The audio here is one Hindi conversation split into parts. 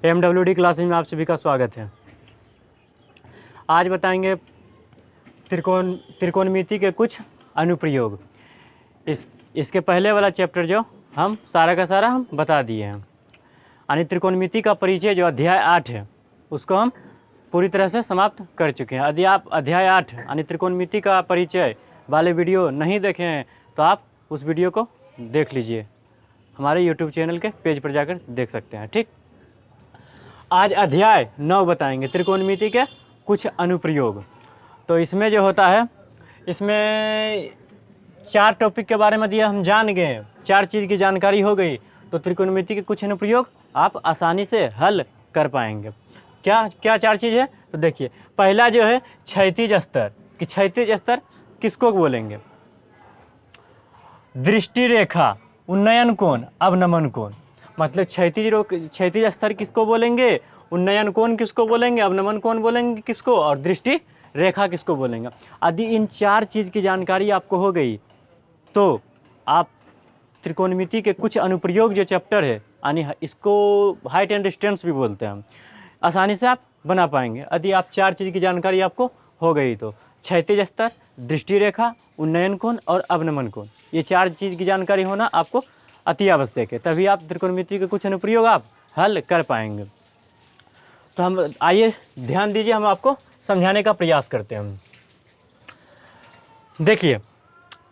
MWD क्लासेज में आप सभी का स्वागत है। आज बताएंगे त्रिकोणमिति के कुछ अनुप्रयोग। इसके पहले वाला चैप्टर जो हम सारा का सारा हम बता दिए हैं, यानी त्रिकोणमिति का परिचय जो अध्याय 8 है उसको हम पूरी तरह से समाप्त कर चुके हैं। यदि आप अध्याय 8 यानी त्रिकोणमिति का परिचय वाले वीडियो नहीं देखे हैं तो आप उस वीडियो को देख लीजिए, हमारे YouTube चैनल के पेज पर जाकर देख सकते हैं। ठीक, आज अध्याय 9 बताएंगे त्रिकोणमिति के कुछ अनुप्रयोग। तो इसमें जो होता है, इसमें 4 टॉपिक के बारे में दिया, हम जान गए, 4 चीज़ की जानकारी हो गई तो त्रिकोणमिति के कुछ अनुप्रयोग आप आसानी से हल कर पाएंगे। क्या क्या 4 चीज़ है तो देखिए, पहला जो है क्षैतिज स्तर। कि क्षैतिज स्तर किसको बोलेंगे? दृष्टि रेखा, उन्नयन कोण, अवनमन कोण। मतलब क्षैतिज स्तर किसको बोलेंगे, उन्नयन कोण किसको बोलेंगे, अवनमन कोण बोलेंगे किसको, और दृष्टि रेखा किसको बोलेंगे। यदि इन 4 चीज़ की जानकारी आपको हो गई तो आप त्रिकोणमिति के कुछ अनुप्रयोग जो चैप्टर है, यानी इसको हाइट एंड डिस्टेंस भी बोलते हैं, आसानी से आप बना पाएंगे। यदि आप 4 चीज़ की जानकारी आपको हो गई तो क्षैतिज स्तर, दृष्टि रेखा, उन्नयन कोण और अवनमन कोण, ये 4 चीज़ की जानकारी होना आपको अति आवश्यक है, तभी आप त्रिकोणमिति के कुछ अनुप्रयोग आप हल कर पाएंगे। तो हम आइए ध्यान दीजिए, हम आपको समझाने का प्रयास करते हैं। देखिए,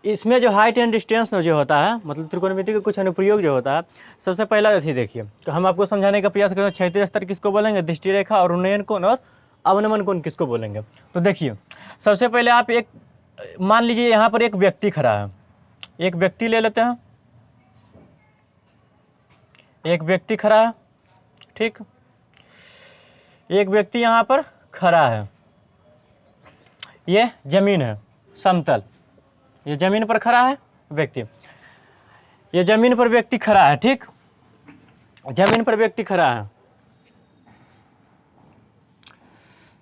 इसमें जो हाइट एंड डिस्टेंस जो होता है, मतलब त्रिकोणमिति के कुछ अनुप्रयोग जो होता है, सबसे पहला ऐसे देखिए, तो हम आपको समझाने का प्रयास करते हैं। क्षैतिज स्तर किसको बोलेंगे, दृष्टि रेखा और उन्नयन कोण और अवनमन कोण किसको बोलेंगे। तो देखिए, सबसे पहले आप एक मान लीजिए यहाँ पर एक व्यक्ति खड़ा है, एक व्यक्ति ले लेते हैं, एक व्यक्ति खड़ा है। ठीक, एक व्यक्ति यहाँ पर खड़ा है, ये जमीन है समतल, ये जमीन पर खड़ा है व्यक्ति, ये जमीन पर व्यक्ति खड़ा है। ठीक, जमीन पर व्यक्ति खड़ा है।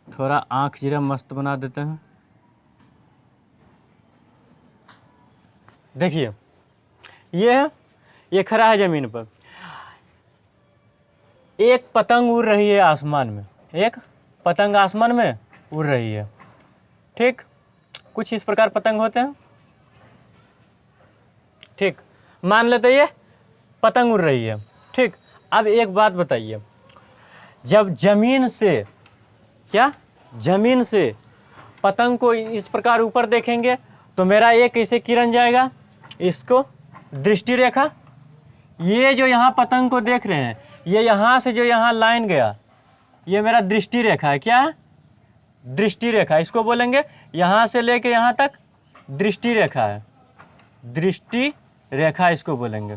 थोड़ा आंख जरा मस्त बना देते हैं। देखिए, ये खड़ा है जमीन पर, एक पतंग उड़ रही है आसमान में, एक पतंग आसमान में उड़ रही है। ठीक, कुछ इस प्रकार पतंग होते हैं। ठीक, मान लेते ये पतंग उड़ रही है। ठीक, अब एक बात बताइए, जब जमीन से पतंग को इस प्रकार ऊपर देखेंगे तो मेरा एक कैसे किरण जाएगा, इसको दृष्टि रेखा, ये जो यहाँ पतंग को देख रहे हैं, ये यहाँ से जो यहाँ लाइन गया, ये मेरा दृष्टि रेखा है। क्या है? दृष्टि रेखा, इसको बोलेंगे यहाँ से लेके यहाँ तक दृष्टि रेखा है, दृष्टि रेखा इसको बोलेंगे।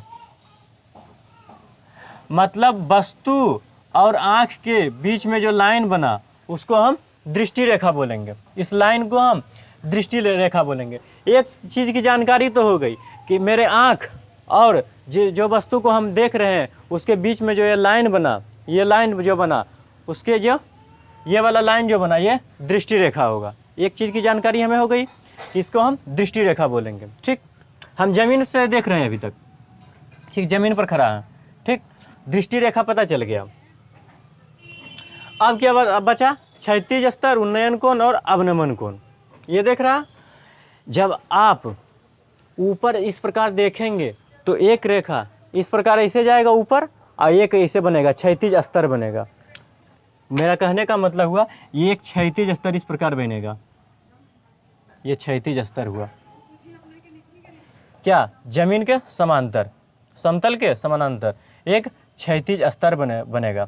मतलब वस्तु और आँख के बीच में जो लाइन बना उसको हम दृष्टि रेखा बोलेंगे, इस लाइन को हम दृष्टि रेखा बोलेंगे। एक चीज़ की जानकारी तो हो गई कि मेरे आँख और जो वस्तु को हम देख रहे हैं उसके बीच में जो ये लाइन बना, ये लाइन जो बना, उसके जो ये वाला लाइन जो बना, ये दृष्टि रेखा होगा। एक चीज़ की जानकारी हमें हो गई कि इसको हम दृष्टि रेखा बोलेंगे। ठीक, हम जमीन से देख रहे हैं अभी तक, ठीक, जमीन पर खड़ा है। ठीक, दृष्टि रेखा पता चल गया। अब क्या बचा? क्षैतिज स्तर, उन्नयन कोण और अवनमन कोण। ये देख रहा, जब आप ऊपर इस प्रकार देखेंगे तो एक रेखा इस प्रकार ऐसे जाएगा ऊपर और एक ऐसे बनेगा, क्षैतिज स्तर बनेगा। मेरा कहने का मतलब हुआ, ये एक क्षैतिज स्तर इस प्रकार बनेगा, ये क्षैतिज स्तर हुआ। क्या? जमीन के समांतर, समतल के समानांतर एक क्षैतिज स्तर बनेगा।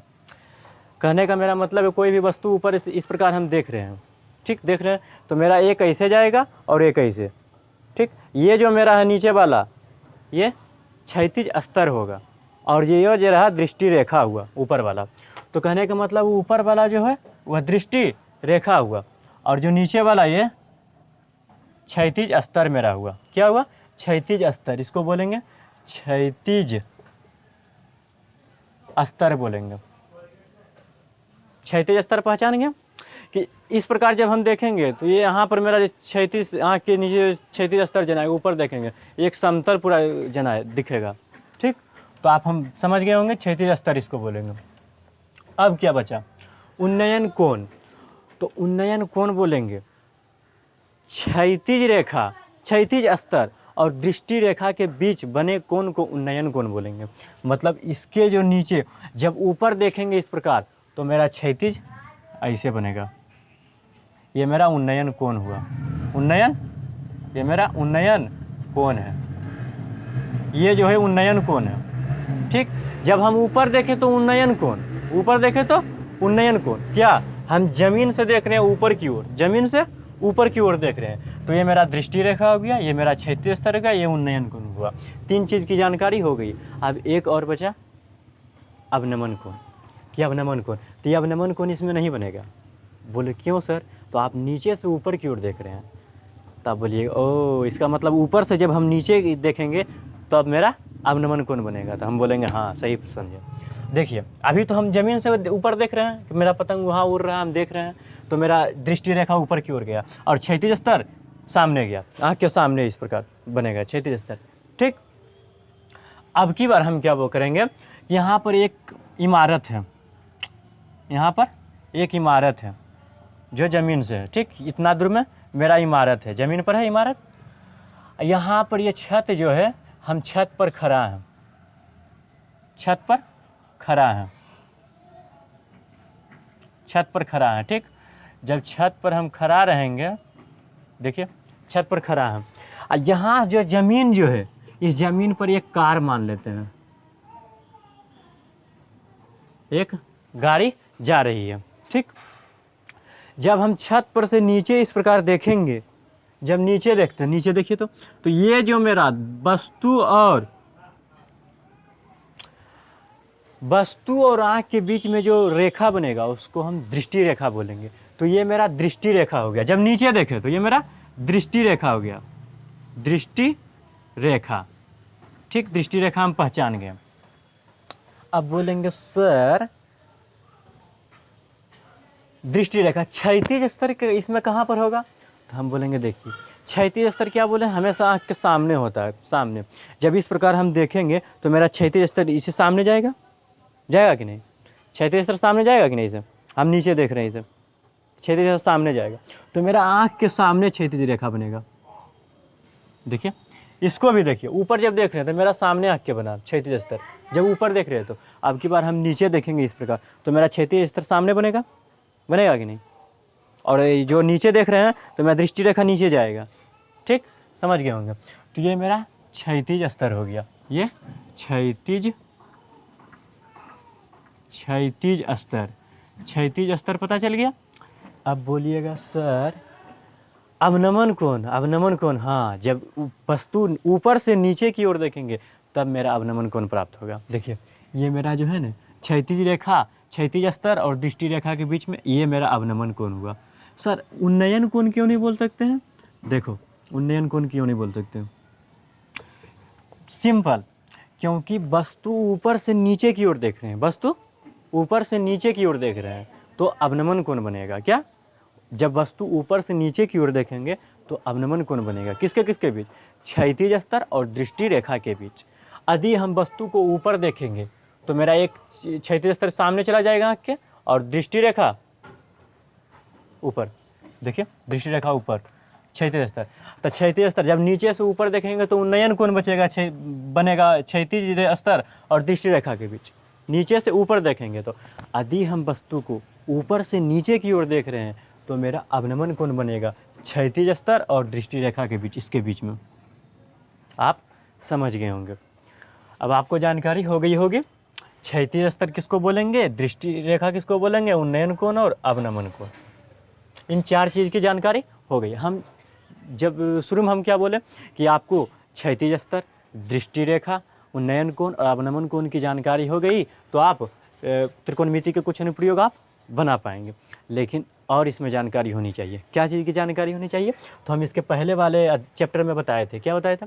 कहने का मेरा मतलब है, कोई भी वस्तु ऊपर इस प्रकार हम देख रहे हैं, ठीक, देख रहे हैं तो मेरा एक ऐसे जाएगा और एक ऐसे। ठीक, ये जो मेरा है नीचे वाला, ये क्षैतिज स्तर होगा और ये जो रहा दृष्टि रेखा हुआ ऊपर वाला। तो कहने का मतलब ऊपर वाला जो है वह दृष्टि रेखा हुआ और जो नीचे वाला ये क्षैतिज स्तर मेरा हुआ। क्या हुआ? क्षैतिज स्तर, इसको बोलेंगे क्षैतिज स्तर बोलेंगे। क्षैतिज स्तर पहचान गए कि इस प्रकार जब हम देखेंगे तो ये यहाँ पर मेरा क्षैतिज, आँख के नीचे क्षैतिज स्तर जना है, ऊपर देखेंगे एक समतल पूरा जना है दिखेगा। ठीक, तो आप हम समझ गए होंगे, क्षैतिज स्तर इसको बोलेंगे। अब क्या बचा, उन्नयन कोण। तो उन्नयन कोण बोलेंगे क्षैतिज रेखा, क्षैतिज स्तर और दृष्टि रेखा के बीच बने कोण को उन्नयन कोण बोलेंगे। मतलब इसके जो नीचे जब ऊपर देखेंगे इस प्रकार तो मेरा क्षैतिज ऐसे बनेगा, ये मेरा उन्नयन कोण हुआ। उन्नयन, ये मेरा उन्नयन कोण है, ये जो है उन्नयन कोण है। ठीक, जब हम ऊपर देखें तो उन्नयन कोण, ऊपर देखें तो उन्नयन कोण। क्या हम जमीन से देख रहे हैं ऊपर की ओर, जमीन से ऊपर की ओर देख रहे हैं, तो ये मेरा दृष्टि रेखा हो गया, ये मेरा क्षैतिज स्तर का, ये उन्नयन कोण हुआ। 3 चीज़ की जानकारी हो गई। अब एक और बचा अवनमन कोण। कि अवनमन कोण, तो ये अवनमन कोण इसमें नहीं बनेगा। बोले क्यों सर, तो आप नीचे से ऊपर की ओर देख रहे हैं, तब बोलिए ओ इसका मतलब ऊपर से जब हम नीचे देखेंगे तो अब मेरा अवनमन कोण बनेगा। तो हम बोलेंगे हाँ सही समझे। देखिए अभी तो हम ज़मीन से ऊपर देख रहे हैं कि मेरा पतंग वहाँ उड़ रहा है, हम देख रहे हैं, तो मेरा दृष्टि रेखा ऊपर की ओर गया और क्षैतिज स्तर सामने गया, आँख के सामने इस प्रकार बनेगा क्षैतिज स्तर। ठीक, अब की बार हम क्या वो करेंगे, यहाँ पर एक इमारत है, यहाँ पर एक इमारत है जो ज़मीन से है। ठीक, इतना दूर में मेरा इमारत है, ज़मीन पर है इमारत। यहाँ पर ये छत जो है, हम छत पर खड़ा हैं, छत पर खड़ा है, छत पर खड़ा है। ठीक, जब छत पर हम खड़ा रहेंगे, देखिए छत पर खड़ा है, और यहाँ जो ज़मीन जो है, इस ज़मीन पर एक कार मान लेते हैं, एक गाड़ी जा रही है। ठीक, जब हम छत पर से नीचे इस प्रकार देखेंगे, जब नीचे देखते हैं, नीचे देखिए तो ये जो मेरा वस्तु और आँख के बीच में जो रेखा बनेगा उसको हम दृष्टि रेखा बोलेंगे। तो ये मेरा दृष्टि रेखा हो गया। जब नीचे देखे तो ये मेरा दृष्टि रेखा हो गया, दृष्टि रेखा। ठीक, दृष्टि रेखा हम पहचान गए। अब बोलेंगे सर दृष्टि रेखा क्षैतिज स्तर के इसमें कहाँ पर होगा, तो हम बोलेंगे देखिए क्षैतिज स्तर क्या बोले, हमेशा आँख के सामने होता है, सामने। जब इस प्रकार हम देखेंगे तो मेरा क्षैतिज स्तर इसे सामने जाएगा, जाएगा कि नहीं, क्षैतिज स्तर सामने जाएगा कि नहीं, इसे हम नीचे देख रहे हैं, इसे क्षैतिज स्तर सामने जाएगा, तो मेरा आँख के सामने क्षैतिज रेखा बनेगा। देखिए इसको भी देखिए, ऊपर जब देख रहे हैं तो मेरा सामने आँख के बना क्षैतिज स्तर, जब ऊपर देख रहे हैं तो अब की बार हम नीचे देखेंगे इस प्रकार तो मेरा क्षैतिज स्तर सामने बनेगा, बनेगा कि नहीं। और जो नीचे देख रहे हैं तो मेरा दृष्टि रेखा नीचे जाएगा। ठीक, समझ गए होंगे। तो ये मेरा क्षैतिज स्तर हो गया, ये क्षैतिज स्तर, क्षैतिज स्तर पता चल गया। अब बोलिएगा सर अवनमन कोण, अवनमन कोण, हाँ जब वस्तु ऊपर से नीचे की ओर देखेंगे तब मेरा अवनमन कोण प्राप्त होगा। देखिए ये मेरा जो है ना क्षैतिज रेखा, क्षैतिज स्तर और दृष्टि रेखा के बीच में ये मेरा अवनमन कोण हुआ। सर उन्नयन कोण क्यों नहीं बोल सकते हैं, देखो उन्नयन कोण क्यों नहीं बोल सकते, सिंपल, क्योंकि वस्तु ऊपर से नीचे की ओर देख रहे हैं, वस्तु ऊपर से नीचे की ओर देख रहे हैं तो अवनमन कोण बनेगा। क्या, जब वस्तु ऊपर से नीचे की ओर देखेंगे तो अवनमन कोण बनेगा, किसके किसके बीच, क्षैतिज स्तर और दृष्टि रेखा के बीच। यदि हम वस्तु को ऊपर देखेंगे तो मेरा एक क्षैतिज स्तर सामने चला जाएगा आँख के और दृष्टि रेखा ऊपर, देखिए दृष्टि रेखा ऊपर, क्षैतिज स्तर। तो क्षैतिज स्तर जब नीचे से ऊपर देखेंगे तो उन्नयन कोण बचेगा, बनेगा क्षैतिज स्तर और दृष्टि रेखा के बीच। नीचे से ऊपर देखेंगे तो यदि हम वस्तु को ऊपर से नीचे की ओर देख रहे हैं तो मेरा अवनमन कोण बनेगा क्षैतिज स्तर और दृष्टि रेखा के बीच, इसके बीच में। आप समझ गए होंगे। अब आपको जानकारी हो गई होगी क्षैतिज स्तर किसको बोलेंगे, दृष्टि रेखा किसको बोलेंगे, उन्नयन कोण और अवनमन कोण। इन 4 चीज़ की जानकारी हो गई। हम जब शुरू में हम क्या बोले कि आपको क्षैतिज स्तर, दृष्टि रेखा, उन्नयन कोण और अवनमन कोण की जानकारी हो गई तो आप त्रिकोणमिति के कुछ अनुप्रयोग आप बना पाएंगे। लेकिन और इसमें जानकारी होनी चाहिए, क्या चीज़ की जानकारी होनी चाहिए, तो हम इसके पहले वाले चैप्टर में बताए थे, क्या बताए थे,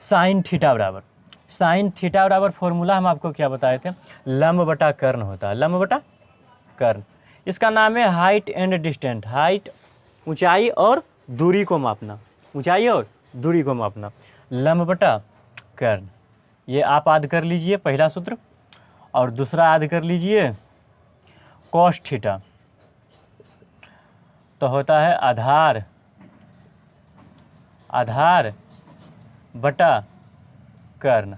साइन थीटा बराबर, साइन थीटा बराबर फॉर्मूला हम आपको क्या बताए थे, लंब बटा कर्ण होता है, लंब बटा कर्ण। इसका नाम है हाइट एंड डिस्टेंस, हाइट ऊंचाई और दूरी को मापना, ऊंचाई और दूरी को मापना, लंब बटा कर्ण। ये आप याद कर लीजिए पहला सूत्र, और दूसरा याद कर लीजिए cos थीटा, तो होता है आधार बटा कर्ण।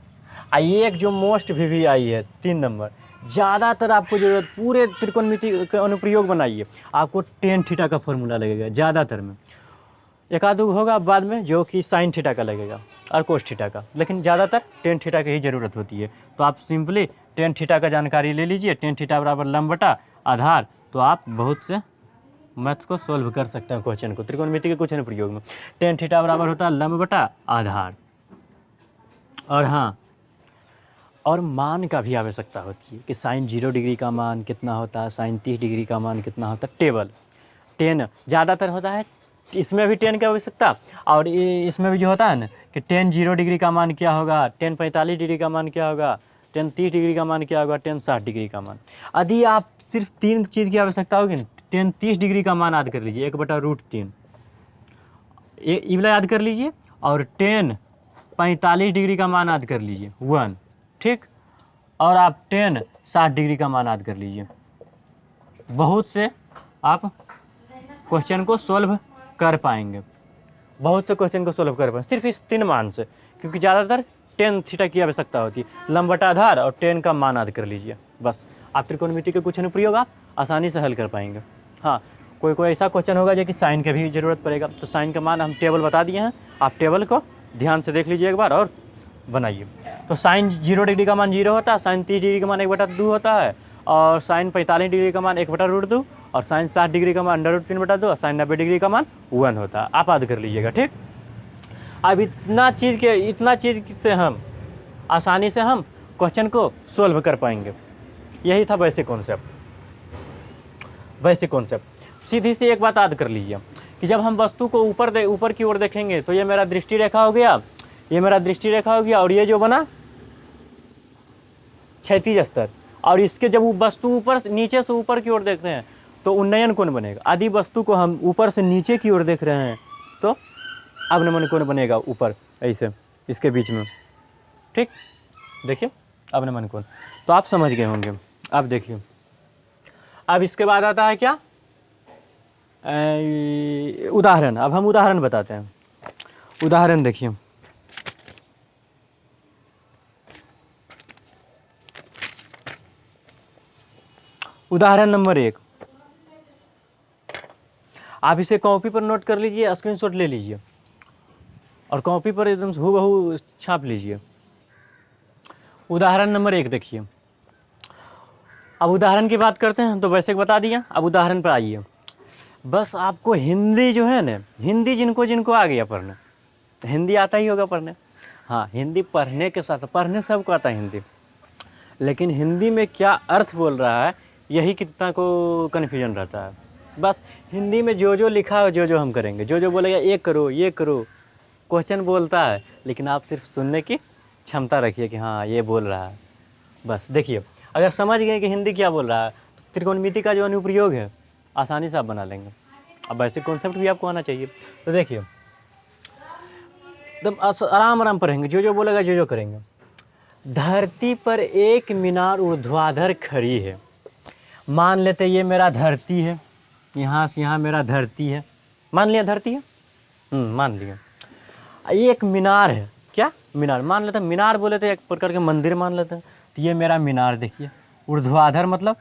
आइए एक जो मोस्ट भी आई है 3 नंबर, ज़्यादातर आपको जरूरत पूरे त्रिकोणमिति का अनुप्रयोग बनाइए, आपको टेन थीटा का फॉर्मूला लगेगा ज़्यादातर में, एक आध होगा बाद में जो कि साइन थीटा का लगेगा और कोस थीटा का, लेकिन ज़्यादातर टेन थीटा की ही ज़रूरत होती है। तो आप सिंपली टेन थीटा का जानकारी ले लीजिए, टेन थीटा बराबर लंब बटा आधार, तो आप बहुत से मैथ को सोल्व कर सकते हैं क्वेश्चन को त्रिकोणमिति के कुछ अनुप्रयोग में। टेन थीटा बराबर होता है लंब बटा आधार। और हाँ, और मान का भी आवश्यकता होती है कि साइन 0 डिग्री का मान कितना होता है, साइन 30 डिग्री का मान कितना होता है, टेबल 10 ज़्यादातर होता है, इसमें भी 10 की आवश्यकता, और इसमें भी जो होता है ना कि 10 0 डिग्री का मान क्या होगा, 10 45 डिग्री का मान क्या होगा, 10 30 डिग्री का मान क्या होगा, 10 60 डिग्री का मान। यदि आप सिर्फ 3 चीज़ की आवश्यकता होगी ना, 10 30 डिग्री का मान याद कर लीजिए 1/√3, ये वाला याद कर लीजिए, और 10 45 डिग्री का मान याद कर लीजिए 1, ठीक, और आप 10 60 डिग्री का मान याद कर लीजिए। बहुत से आप क्वेश्चन को सोल्व कर पाएंगे, बहुत से क्वेश्चन को सोल्व कर पाएंगे सिर्फ इस 3 मान से, क्योंकि ज़्यादातर 10 थीटा की आवश्यकता होती है। लंब बटा आधार और 10 का मान याद कर लीजिए, बस आप त्रिकोणमिति के कुछ अनुप्रयोग आप आसानी से हल कर पाएंगे। हाँ, कोई ऐसा क्वेश्चन होगा जो कि साइन की भी जरूरत पड़ेगा, तो साइन का मान हम टेबल बता दिए हैं, आप टेबल को ध्यान से देख लीजिए एक बार और बनाइए। तो साइन 0 डिग्री का मान 0 होता है, साइन 30 डिग्री का मान 1/2 होता है, और साइन 45 डिग्री का मान 1/√2, और साइन 60 डिग्री का मान √3/2, और साइन 90 डिग्री का मान 1 होता है। आप याद कर लीजिएगा, ठीक। अब इतना चीज़ से हम आसानी से हम क्वेश्चन को सोल्व कर पाएंगे। यही था बेसिक कॉन्सेप्ट। सीधी सी एक बात याद कर लीजिए कि जब हम वस्तु को ऊपर की ओर देखेंगे तो ये मेरा दृष्टि रेखा हो गया, ये मेरा दृष्टि रेखा हो गया, और ये जो बना क्षैतिज स्तर, और इसके जब वस्तु नीचे से ऊपर की ओर देखते हैं तो उन्नयन कोण बनेगा। यदि वस्तु को हम ऊपर से नीचे की ओर देख रहे हैं तो अवनमन कोण बनेगा ऊपर, ऐसे इसके बीच में, ठीक, देखिए अवनमन कोण। तो आप समझ गए होंगे। अब देखिए, अब इसके बाद आता है क्या, उदाहरण। अब हम उदाहरण बताते हैं। उदाहरण देखिए, उदाहरण नंबर 1, आप इसे कॉपी पर नोट कर लीजिए, स्क्रीनशॉट ले लीजिए और कॉपी पर एकदम हूबहू छाप लीजिए। उदाहरण नंबर 1 देखिए। अब उदाहरण की बात करते हैं तो वैसे बता दिया, अब उदाहरण पर आइए। बस आपको हिंदी जो है ना, हिंदी जिनको आ गया पढ़ने, हिंदी आता ही होगा पढ़ने, हाँ, हिंदी पढ़ने के साथ पढ़ने सबको आता है हिंदी, लेकिन हिंदी में क्या अर्थ बोल रहा है यही कितना को कन्फ्यूजन रहता है। बस हिंदी में जो लिखा है जो हम करेंगे, जो बोलेगा ये करो, क्वेश्चन बोलता है, लेकिन आप सिर्फ सुनने की क्षमता रखिए कि हाँ ये बोल रहा है। बस देखिए, अगर समझ गए कि हिंदी क्या बोल रहा है तो त्रिकोणमिति का जो अनुप्रयोग है आसानी से आप बना लेंगे। अब बेसिक कॉन्सेप्ट भी आपको आना चाहिए। तो देखिए, एकदम आराम पर रहेंगे, जो बोलेगा जो करेंगे। धरती पर एक मीनार ऊर्ध्वाधर खड़ी है। मान लेते ये मेरा धरती है, यहाँ से यहाँ मेरा धरती है, मान लिया धरती है, मान लिया। एक मीनार है, क्या मीनार मान लेते हैं, मीनार बोले तो एक प्रकार के मंदिर मान लेते हैं। तो ये मेरा मीनार देखिए, ऊर्ध्वाधर मतलब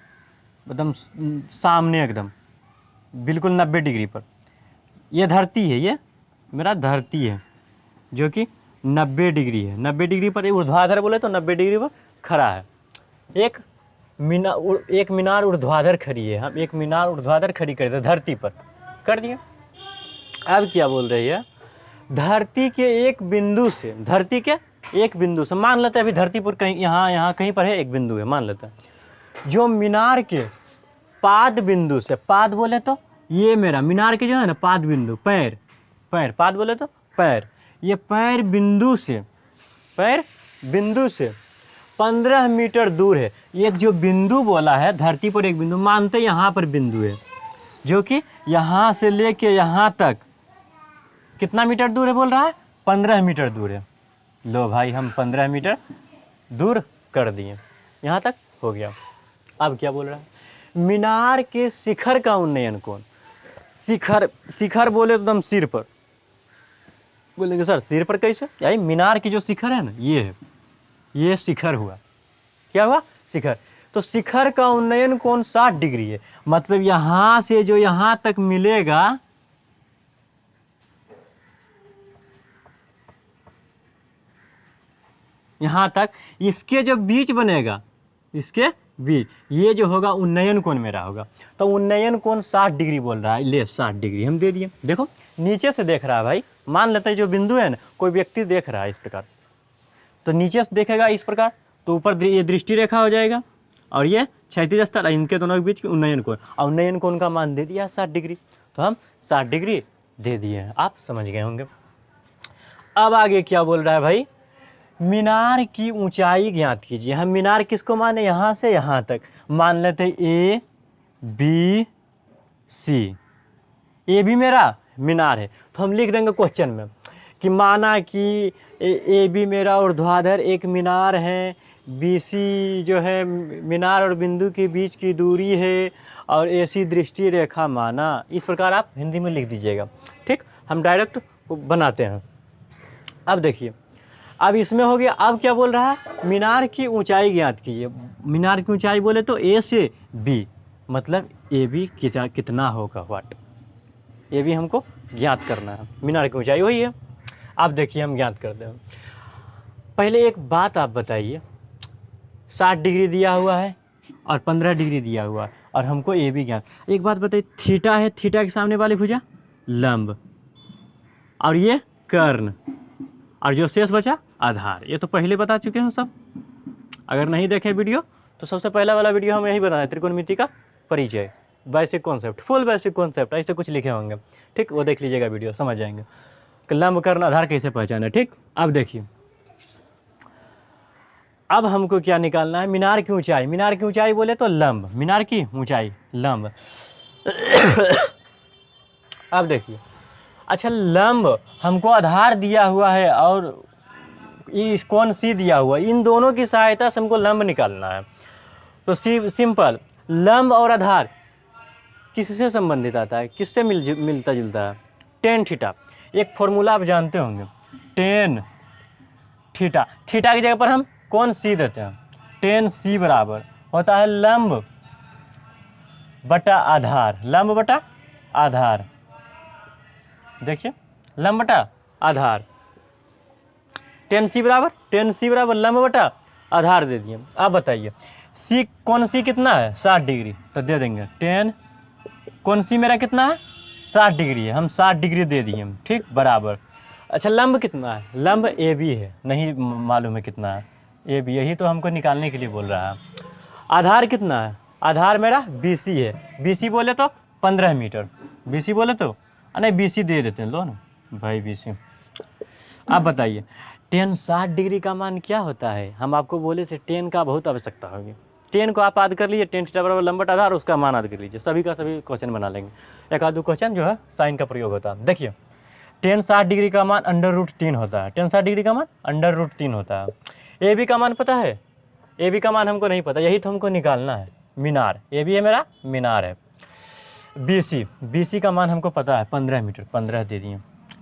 एकदम सामने, एकदम बिल्कुल 90 डिग्री पर। ये धरती है, ये मेरा धरती है जो कि 90 डिग्री है, 90 डिग्री पर ऊर्ध्वाधर बोले तो 90 डिग्री पर खड़ा है। एक मीनार ऊर्ध्वाधर खड़ी है, हम एक मीनार ऊर्ध्वाधर खड़ी कर दे धरती पर, कर दिए। अब क्या बोल रही है, धरती के एक बिंदु से, धरती के एक बिंदु से, मान लेते हैं अभी धरती पर कहीं यहाँ कहीं पर है एक बिंदु है, मान लेते हैं, जो मीनार के पाद बिंदु से, पाद बोले तो ये मेरा मीनार के जो है ना पाद बिंदु, पैर, पाद बोले तो पैर, ये पैर बिंदु से 15 मीटर दूर है। एक जो बिंदु बोला है धरती पर एक बिंदु, मानते यहाँ पर बिंदु है जो कि यहाँ से लेके यहाँ तक कितना मीटर दूर है बोल रहा है, 15 मीटर दूर है। लो भाई, हम 15 मीटर दूर कर दिए, यहाँ तक हो गया। अब क्या बोल रहा है, मीनार के शिखर का उन्नयन कोण, शिखर, शिखर बोले तो एकदम सिर पर, बोलेंगे सर सिर पर कैसे, यानी मीनार की जो शिखर है ना ये है, ये शिखर हुआ, क्या हुआ, शिखर। तो शिखर का उन्नयन कोण 60 डिग्री है, मतलब यहां से जो यहां तक मिलेगा, यहां तक, इसके जो बीच बनेगा, इसके बीच ये जो होगा उन्नयन कोण मेरा होगा। तो उन्नयन कोण 60 डिग्री बोल रहा है, ले 60 डिग्री हम दे दिए। देखो नीचे से देख रहा है भाई, मान लेते हैं जो बिंदु है ना, कोई व्यक्ति देख रहा है इस प्रकार, तो नीचे से देखेगा इस प्रकार, तो ऊपर ये दृष्टि रेखा हो जाएगा, और ये क्षैतिज स्थल, इनके दोनों के बीच की उन्नयन कोण, और उन्नयन कोण का मान दे दिया 60 डिग्री, तो हम 60 डिग्री दे दिए हैं, आप समझ गए होंगे। अब आगे क्या बोल रहा है भाई, मीनार की ऊंचाई ज्ञात कीजिए। हम मीनार किसको माने, यहाँ से यहाँ तक मान लेते ए बी सी, ए भी मेरा मीनार है, तो हम लिख देंगे क्वेश्चन में कि माना कि ए बी मेरा ऊर्ध्वाधर एक मीनार है, बी सी जो है मीनार और बिंदु के बीच की दूरी है, और ए सी दृष्टि रेखा माना। इस प्रकार आप हिंदी में लिख दीजिएगा, ठीक। हम डायरेक्ट बनाते हैं। अब देखिए, अब इसमें हो गया, अब क्या बोल रहा है, मीनार की ऊंचाई ज्ञात कीजिए। मीनार की ऊंचाई बोले तो ए से बी, मतलब ए बी कितना होगा, वाट, ये भी हमको ज्ञात करना है। मीनार की ऊंचाई वही है। अब देखिए हम ज्ञात करते हैं। पहले एक बात आप बताइए, 60 डिग्री दिया हुआ है और 15 डिग्री दिया हुआ है, और हमको ए बी ज्ञात। एक बात बताइए, थीटा है, थीटा के सामने वाली भुजा लंब, और ये कर्ण, और जो शेष बचा आधार। ये तो पहले बता चुके हैं सब, अगर नहीं देखे वीडियो तो सबसे पहला वाला वीडियो हम यही बताया, त्रिकोणमिति का परिचय, basic concept, full basic concept, ऐसे कुछ लिखे होंगे, ठीक, वो देख लीजिएगा वीडियो, समझ जाएंगे कि लंब कर्ण आधार कैसे पहचाना, ठीक। अब देखिए, अब हमको क्या निकालना है, मीनार की ऊंचाई। मीनार की ऊंचाई बोले तो लंब, मीनार की ऊंचाई लंब। अब देखिए, अच्छा लंब हमको आधार दिया हुआ है और इस कोण सी दिया हुआ है, इन दोनों की सहायता से हमको लंब निकालना है। तो सिंपल, लंब और आधार किससे संबंधित आता है, किससे मिलता जुलता है, टेन थीटा। एक फॉर्मूला आप जानते होंगे, टेन थीटा, थीटा की जगह पर हम कोण सी देते हैं, टेन सी बराबर होता है लंब बटा आधार, लंब बटा आधार। देखिए लंब बटा आधार, टेन सी बराबर लंब बटा आधार दे दिए। अब बताइए सी, कोण सी कितना है, 60 डिग्री, तो दे देंगे टेन, कोण सी मेरा कितना है 60 डिग्री है, हम 60 डिग्री दे दिए, ठीक, बराबर। अच्छा लंब कितना है, लंब ए बी है, नहीं मालूम है कितना है ए बी, यही तो हमको निकालने के लिए बोल रहा है। आधार कितना है, आधार मेरा बी सी है, बी सी बोले तो 15 मीटर, बी सी बोले तो नहीं, बी सी दे देते हैं, लो ना भाई बी सी। अब बताइए टेन 60 डिग्री का मान क्या होता है, हम आपको बोले थे टेन का बहुत आवश्यकता होगी, टेन को आप याद कर लीजिए, टेन थीटा बराबर लंब बटा आधार, उसका मान याद कर लीजिए, सभी का सभी क्वेश्चन बना लेंगे। एक आध दो क्वेश्चन जो है साइन का प्रयोग होता है। देखिए टेन 60 डिग्री का मान √3 होता है, टेन 60 डिग्री का मान √3 होता है। ए बी का मान पता है, ए बी का मान हमको नहीं पता, यही तो हमको निकालना है, मीनार, ए बी है मेरा मीनार है। बी सी का मान हमको पता है 15 मीटर, 15 दे दिए।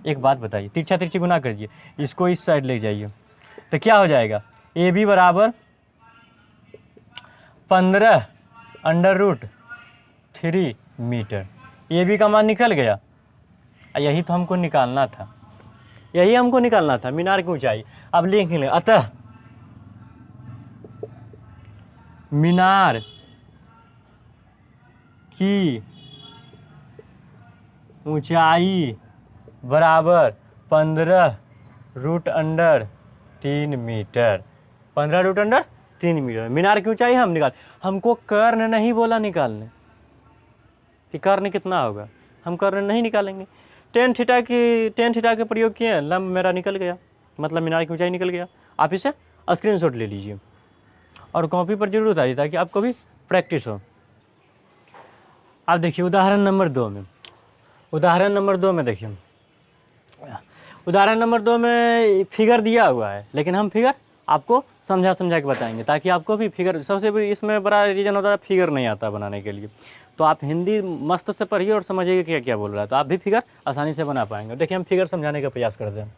एक बात बताइए, तिरछा तिरछी गुना कर दिए, इसको इस साइड ले जाइए, तो क्या हो जाएगा, ए बी बराबर 15 √3 मीटर, ए बी का मान निकल गया। यही तो हमको निकालना था, यही हमको निकालना था, मीनार की ऊंचाई। अब लिख लें, अतः मीनार की ऊंचाई बराबर 15 √3 मीटर, 15 √3 मीटर। मीनार की ऊंचाई हम निकाल, हमको कर्ण नहीं बोला निकालने कि कर्ण कितना होगा, हम कर्ण नहीं निकालेंगे। टेन थीटा के प्रयोग किए, लंब मेरा निकल गया, मतलब मीनार की ऊंचाई निकल गया। आप इसे स्क्रीनशॉट ले लीजिए और कॉपी पर जरूर उतारिए ताकि आपको भी प्रैक्टिस हो। आप देखिए उदाहरण नंबर 2 में, उदाहरण नंबर 2 में देखिए, उदाहरण नंबर 2 में फिगर दिया हुआ है, लेकिन हम फिगर आपको समझा समझा के बताएंगे, ताकि आपको भी फिगर, सबसे बड़ी इसमें बड़ा रीज़न होता है फिगर नहीं आता बनाने के लिए। तो आप हिंदी मस्त से पढ़िए और समझिए क्या क्या बोल रहा है, तो आप भी फिगर आसानी से बना पाएंगे। देखिए हम फिगर समझाने का प्रयास करते हैं।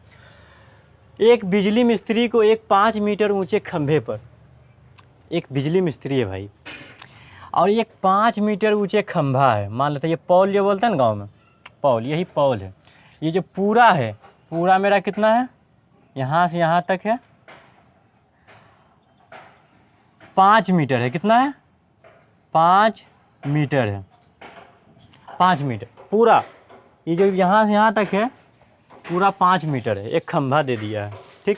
एक बिजली मिस्त्री को एक 5 मीटर ऊंचे खंभे पर, एक बिजली मिस्त्री है भाई, और एक 5 मीटर ऊंचे खंभा है, मान लेते हैं ये पॉल जो बोलते हैं ना गाँव में, पॉल, यही पॉल है। ये जो पूरा है, पूरा मेरा कितना है, यहाँ से यहाँ तक है 5 मीटर है। कितना है? 5 मीटर है, 5 मीटर पूरा। ये जो यहाँ से यहाँ तक है पूरा 5 मीटर है। एक खंभा दे दिया है, ठीक।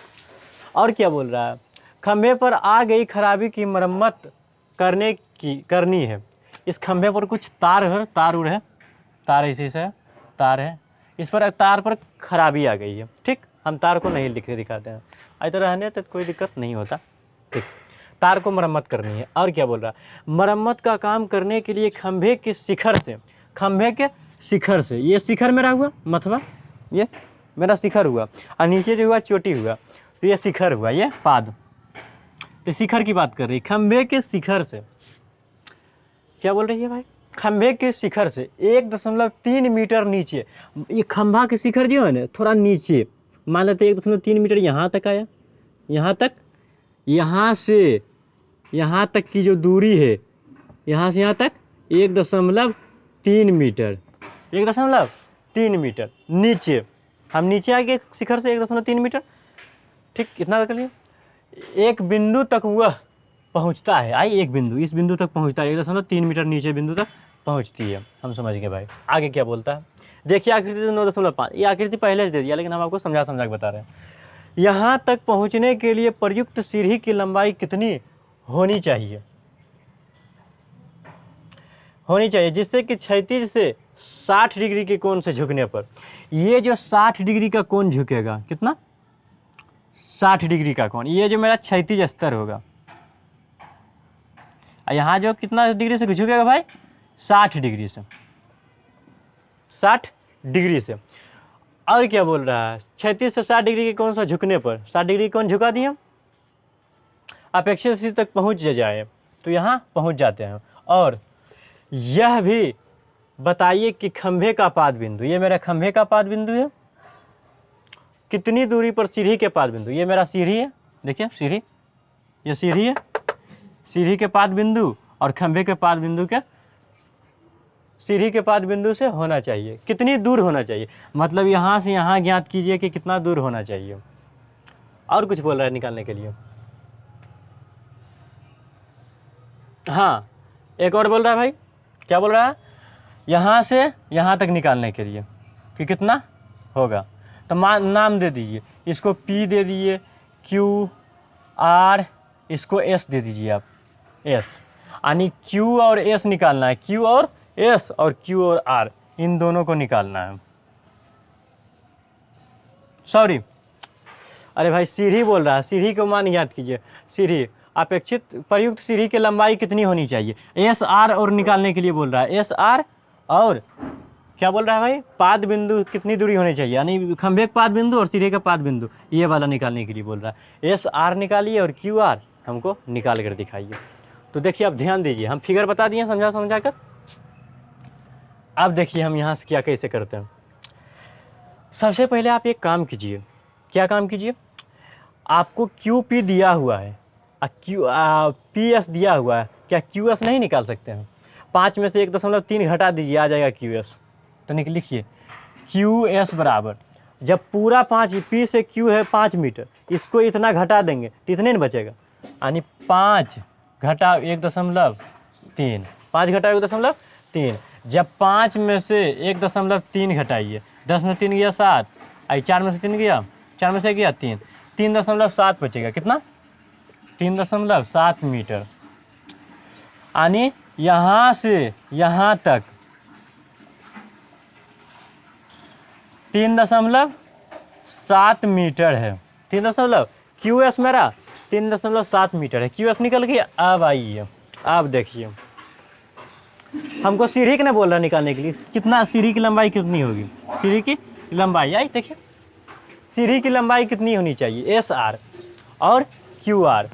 और क्या बोल रहा है, खंभे पर आ गई खराबी की मरम्मत करनी है। इस खंभे पर कुछ तार है, तार इसी से तार है, इस पर तार पर खराबी आ गई है, ठीक। हम तार को नहीं लिख के दिखाते हैं, आई तो रहने तो कोई दिक्कत नहीं होता, ठीक। तार को मरम्मत करनी है। और क्या बोल रहा है, मरम्मत का काम करने के लिए खंभे के शिखर से, ये शिखर मेरा हुआ मथवा, ये मेरा शिखर हुआ, और नीचे जो हुआ चोटी हुआ, तो ये शिखर हुआ, ये पाद। तो शिखर की बात कर रही, खंभे के शिखर से, क्या बोल रही है भाई, खंभे के शिखर से 1.3 मीटर नीचे। ये खंभा के शिखर जो है ना थोड़ा नीचे, मान लेते 1.3 मीटर यहाँ तक आया, यहाँ तक, यहाँ से यहाँ तक की जो दूरी है, यहाँ से यहाँ तक 1.3 मीटर, 1.3 मीटर नीचे। हम नीचे आ गए शिखर से 1.3 मीटर, ठीक। इतना कर लिए। एक बिंदु तक वह पहुँचता है, आई एक बिंदु, इस बिंदु तक पहुँचता है, 1.3 मीटर नीचे बिंदु तक पहुँचती है। हम समझ गए भाई। आगे क्या बोलता है, देखिए आकृति 9.5, ये आकृति पहले से दे दिया, लेकिन हम आपको समझा के बता रहे हैं। यहाँ तक पहुँचने के लिए प्रयुक्त सीढ़ी की लंबाई कितनी होनी चाहिए, जिससे कि क्षैतिज से 60 डिग्री के कोण से झुकने पर, ये जो 60 डिग्री का कोण झुकेगा, कितना, 60 डिग्री का कोण, ये जो मेरा क्षैतिज स्तर होगा, यहाँ जो कितना डिग्री से झुकेगा भाई, 60 डिग्री से, 60 डिग्री से। और क्या बोल रहा है, क्षैतिज से 60 डिग्री के कोण से झुकने पर, 60 डिग्री कोण झुका दिया, अपेक्षित स्थिति तक पहुँच जाए, तो यहाँ पहुँच जाते हैं। और यह भी बताइए कि खंभे का पाद बिंदु, ये मेरा खंभे का पाद बिंदु है, कितनी दूरी पर सीढ़ी के पाद बिंदु, ये मेरा सीढ़ी है, देखिए सीढ़ी, ये सीढ़ी है, सीढ़ी के पाद बिंदु और खंभे के पाद बिंदु के, सीढ़ी के पाद बिंदु से होना चाहिए, कितनी दूर होना चाहिए, मतलब यहाँ से यहाँ ज्ञात कीजिए कि कितना दूर होना चाहिए। और कुछ बोल रहा है निकालने के लिए, हाँ एक और बोल रहा है भाई, क्या बोल रहा है, यहाँ से यहाँ तक निकालने के लिए कि कितना होगा, तो नाम दे दीजिए, इसको P दे दीजिए, Q R, इसको S दे दीजिए आप, S, यानी Q और S निकालना है, Q और S और Q और R, इन दोनों को निकालना है। सॉरी, अरे भाई सीढ़ी बोल रहा है, सीढ़ी को मान याद कीजिए, सीढ़ी, अपेक्षित प्रयुक्त सीढ़ी की लंबाई कितनी होनी चाहिए, एस आर, और निकालने के लिए बोल रहा है एस आर, और क्या बोल रहा है भाई, पाद बिंदु कितनी दूरी होनी चाहिए, यानी खंभे का पाद बिंदु और सीढ़ी का पाद बिंदु, ये वाला निकालने के लिए बोल रहा है। एस आर निकालिए और क्यू आर हमको निकाल कर दिखाइए। तो देखिए आप ध्यान दीजिए, हम फिगर बता दिए समझा कर। अब देखिए हम यहाँ से क्या कैसे करते हैं। सबसे पहले आप एक काम कीजिए, क्या काम कीजिए, आपको क्यू पी दिया हुआ है, पी एस दिया हुआ है, क्या क्यू एस नहीं निकाल सकते हैं, 5 में से 1.3 घटा दीजिए, आ जाएगा क्यू एस। तो लिखिए क्यू एस बराबर, जब पूरा 5, पी से क्यू है 5 मीटर, इसको इतना घटा देंगे तो इतने नहीं बचेगा, यानी 5 घटा 1.3, 5 घटा 1.3, जब 5 में से 1.3 घटाइए, 10 में 3 गया 7, आई 4 में से 3 गया, 4 में से गया 3, 3.7 बचेगा, कितना, 3.7 मीटर, यानी यहाँ से यहाँ तक 3.7 मीटर है, 3 क्यू एस मेरा 3.7 मीटर है, क्यू एस निकल गया। अब आइए, अब देखिए हमको सीढ़ी के ना बोल रहा निकालने के लिए, कितना सीढ़ी की लंबाई कितनी होगी, सीढ़ी की लंबाई, आई देखिए सीढ़ी की लंबाई कितनी होनी चाहिए, एस आर, और क्यू आर।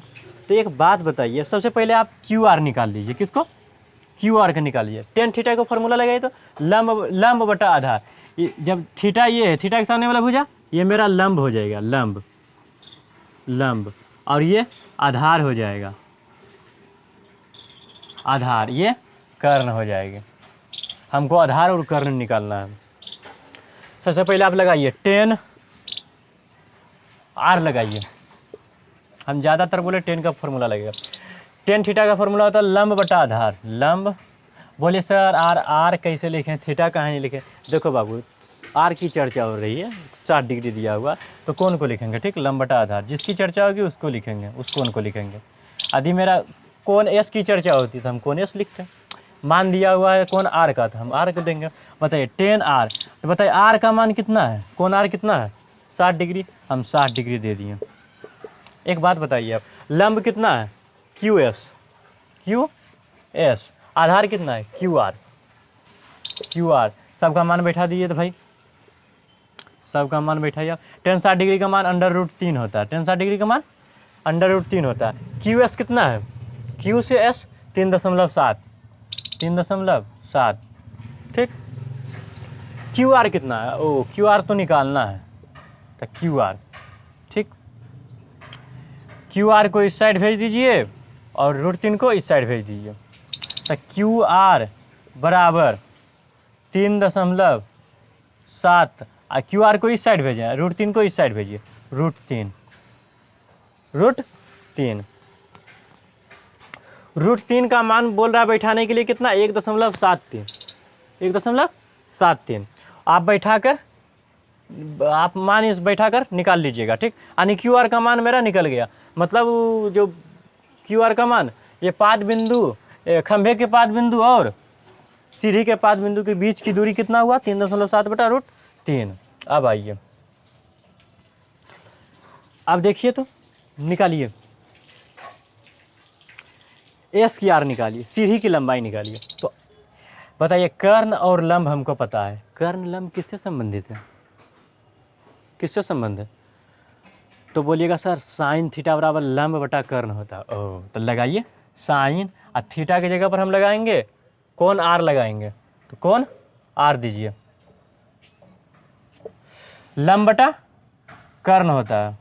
तो एक बात बताइए, सबसे पहले आप क्यू आर निकाल लीजिए। किसको? क्यू आर का निकालिए। टेन थीटा को फॉर्मूला लगाइए तो लंब बटा आधार। जब थीटा ये है, थीटा के सामने वाला भुजा ये मेरा लंब हो जाएगा, लंब, और ये आधार हो जाएगा, आधार, ये कर्ण हो जाएगा। हमको आधार और कर्ण निकालना है। सबसे पहले आप लगाइए टेन आर लगाइए। हम ज़्यादातर बोले टेन का फॉर्मूला लगेगा। टेन थीटा का फॉर्मूला होता है लंब बटा आधार। लंब, बोले सर आर कैसे लिखें, थीटा कहाँ नहीं लिखें? देखो बाबू, आर की चर्चा हो रही है, 60 डिग्री दिया हुआ, तो कौन को लिखेंगे? ठीक, लंब बटा आधार। जिसकी चर्चा होगी उसको लिखेंगे, उस कोण को लिखेंगे। यदि मेरा कोण एस की चर्चा होती तो हम कोण एस लिखते हैं। मान दिया हुआ है कोण आर का, तो हम आर को देंगे। बताइए टेन आर, तो बताइए आर का मान कितना है? कोण आर कितना है? 60 डिग्री। हम 60 डिग्री दे दिए। एक बात बताइए आप, लंब कितना है? क्यू एस, आधार कितना है? Q R. सबका मान बैठा दीजिए तो भाई, सबका मान बैठाइए आप। टेन 60 डिग्री का मान √3 होता है। टेन 60 डिग्री का मान √3 होता है। क्यू एस कितना है? क्यू से एस 3.7, 3.7। ठीक, क्यू आर कितना है? ओ, क्यू आर तो निकालना है, तो क्यू आर, ठीक, क्यू आर को इस साइड भेज दीजिए और √3 को इस साइड भेज दीजिए। तो क्यू आर बराबर 3.7, क्यू आर को इस साइड भेजें, √3 को इस साइड भेजिए, √3 का मान बोल रहा है बैठाने के लिए कितना? 1.73। आप बैठाकर, आप मान इस बैठाकर निकाल लीजिएगा। ठीक, यानी क्यू आर का मान मेरा निकल गया। मतलब जो क्यू आर का मान, ये पाद बिंदु, खंभे के पाद बिंदु और सीढ़ी के पाद बिंदु के बीच की दूरी कितना हुआ? 3.7 बटा √3। अब आइए, अब देखिए तो निकालिए, एस की आर निकालिए, सीढ़ी की लंबाई निकालिए। तो बताइए, कर्ण और लंब हमको पता है। कर्ण लंब किससे संबंधित है? किससे संबंध है? तो बोलिएगा सर साइन थीटा बराबर लंब बटा कर्ण होता है। ओह, तो लगाइए साइन, और थीटा की जगह पर हम लगाएंगे कोण आर लगाएंगे, तो कोण आर दीजिए। लंब बटा कर्ण होता है।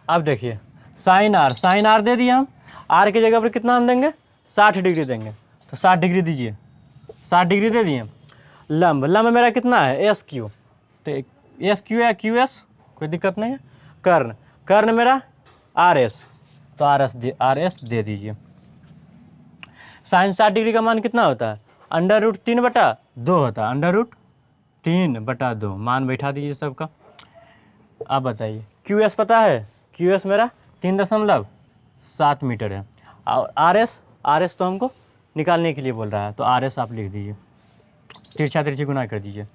अब देखिए साइन आर दे दिए हम। आर की जगह पर कितना हम देंगे? 60 डिग्री देंगे, तो 60 डिग्री दीजिए, 60 डिग्री दे दिए। लंब मेरा कितना है? एस क्यू, तो एस क्यू या क्यू एस, कोई दिक्कत नहीं है। कर्ण मेरा आर एस, तो आर एस दे दीजिए। साइन 60 डिग्री का मान कितना होता है? √3/2 होता है, √3/2। मान बैठा दीजिए सबका। अब बताइए क्यू एस पता है? क्यू एस मेरा 3.7 मीटर है, और आर एस तो हमको निकालने के लिए बोल रहा है, तो आर एस आप लिख दीजिए, तिरछा गुना कर दीजिए।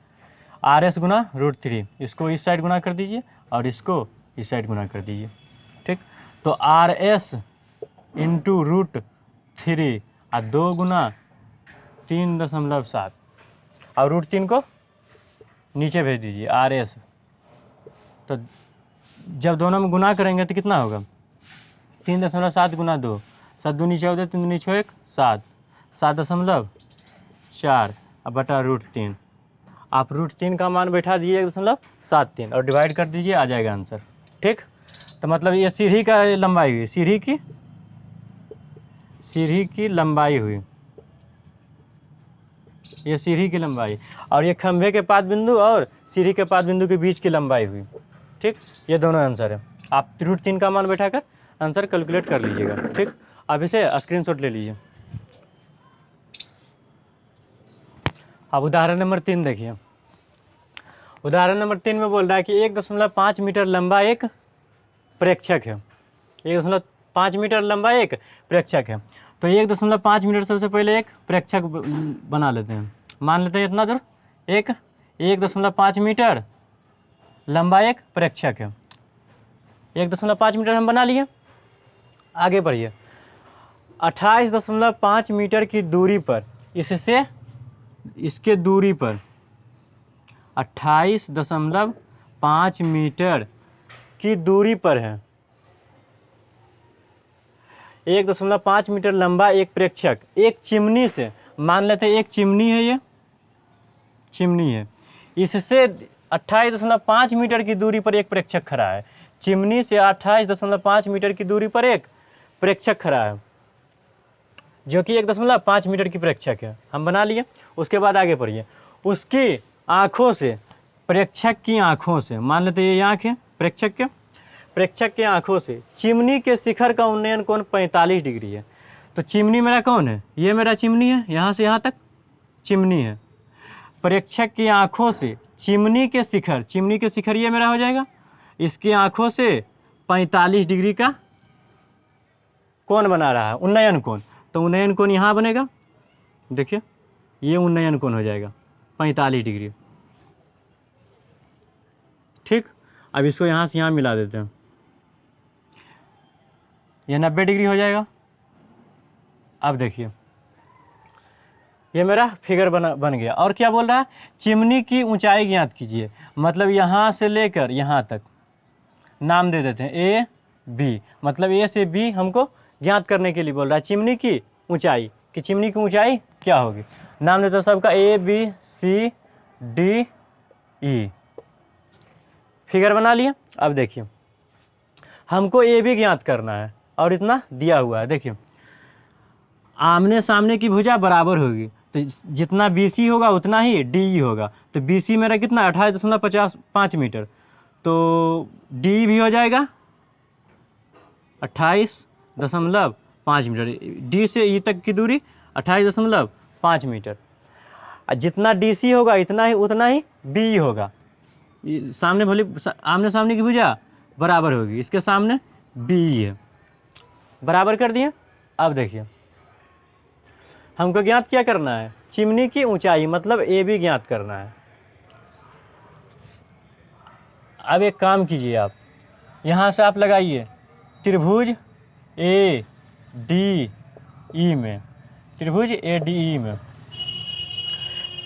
आर एस गुना √3, इसको इस साइड गुना कर दीजिए और इसको इस साइड गुना कर दीजिए। ठीक, तो आर एस इंटू √3 और 2 गुना 3.7, और √3 को नीचे भेज दीजिए, आर एस। तो जब दोनों में गुना करेंगे तो कितना होगा? 3.7 गुना 2, 7 दूनी 14, 3 दूनी 6, 7, 7.4 बटा √3। आप √3 का मान बैठा दीजिए 1.73 और डिवाइड कर दीजिए, आ जाएगा आंसर। ठीक, तो मतलब ये सीढ़ी का लंबाई हुई, सीढ़ी की लंबाई हुई, ये सीढ़ी की लंबाई, और ये खंभे के पाद बिंदु और सीढ़ी के पाद बिंदु के बीच की लंबाई हुई। ठीक, ये दोनों आंसर है। आप √3 का मान बैठाकर आंसर कैलकुलेट कर लीजिएगा। ठीक, अब इसे स्क्रीनशॉट ले लीजिए। अब उदाहरण नंबर 3 देखिए। उदाहरण नंबर 3 में बोल रहा है कि 1.5 मीटर लंबा एक प्रेक्षक है। 1.5 मीटर लंबा एक प्रेक्षक है। तो 1.5 मीटर सबसे पहले एक प्रेक्षक बना लेते हैं। मान लेते हैं इतना दूर 1.5 मीटर लंबा एक प्रेक्षक है। 1.5 मीटर हम बना लिए। आगे बढ़िए, 28.5 मीटर की दूरी पर, इससे इसके दूरी पर 28.5 मीटर की दूरी पर है। 1.5 मीटर लंबा एक प्रेक्षक एक चिमनी से, मान लेते हैं एक चिमनी है, ये चिमनी है, इससे 28.5 मीटर की दूरी पर एक प्रेक्षक खड़ा है। चिमनी से 28.5 मीटर की दूरी पर एक प्रेक्षक खड़ा है, जो कि 1.5 मीटर की प्रेक्षक है। हम बना लिए। उसके बाद आगे पढ़िए। उसकी आँखों से, प्रेक्षक की आँखों से, मान लेते ये आँख है प्रेक्षक के आँखों से चिमनी के शिखर का उन्नयन कोण 45 डिग्री है। तो चिमनी मेरा कौन है? ये मेरा चिमनी है, यहाँ से यहाँ तक चिमनी है। प्रेक्षक की आँखों से चिमनी के शिखर ये मेरा हो जाएगा, इसकी आँखों से 45 डिग्री का कोण बना रहा है, उन्नयन कोण। तो उन्नयन कोण यहाँ बनेगा, देखिए ये उन्नयन कोण हो जाएगा 45 डिग्री। ठीक, अब इसको यहाँ से यहाँ मिला देते हैं, ये 90 डिग्री हो जाएगा। अब देखिए ये मेरा फिगर बन गया। और क्या बोल रहा है? चिमनी की ऊंचाई ज्ञात कीजिए। मतलब यहाँ से लेकर यहाँ तक नाम दे देते हैं ए बी, मतलब ए से बी हमको ज्ञात करने के लिए बोल रहा है चिमनी की ऊंचाई, कि चिमनी की ऊंचाई क्या होगी। नाम देते हैं सबका A B C D E. Figure बना लिए। अब देखिए हमको ए बी ज्ञात करना है और इतना दिया हुआ है। देखिए आमने सामने की भुजा बराबर होगी, तो जितना BC होगा उतना ही DE होगा। तो BC मेरा कितना 28.5 मीटर, तो DE भी हो जाएगा 28.5 मीटर। D से E तक की दूरी 28.5 मीटर। जितना DC होगा उतना ही BE होगा। सामने भले आमने सामने की भुजा बराबर होगी, इसके सामने BE है, बराबर कर दिए। अब देखिए हमको ज्ञात क्या करना है? चिमनी की ऊंचाई, मतलब AB ज्ञात करना है। अब एक काम कीजिए, आप यहाँ से आप लगाइए त्रिभुज ADE में, त्रिभुज ADE में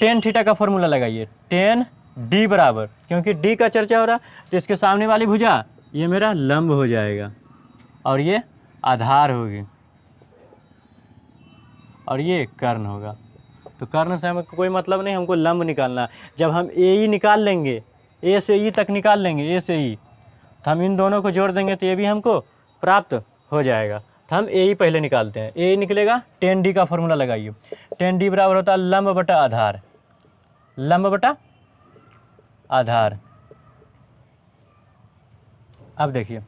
tan थीटा का फॉर्मूला लगाइए। tan D बराबर, क्योंकि D का चर्चा हो रहा तो इसके सामने वाली भुजा ये मेरा लंब हो जाएगा और ये आधार होगी और ये कर्ण होगा। तो कर्ण से हमें कोई मतलब नहीं, हमको लंब निकालना है। जब हम AE निकाल लेंगे, A से E तक निकाल लेंगे, A से E, तो हम इन दोनों को जोड़ देंगे तो ये भी हमको प्राप्त हो जाएगा। तो हम AE पहले निकालते हैं। AE निकलेगा, tan D का फॉर्मूला लगाइए। tan D बराबर होता है लंब बटा आधार, लंब बटा आधार। अब देखिए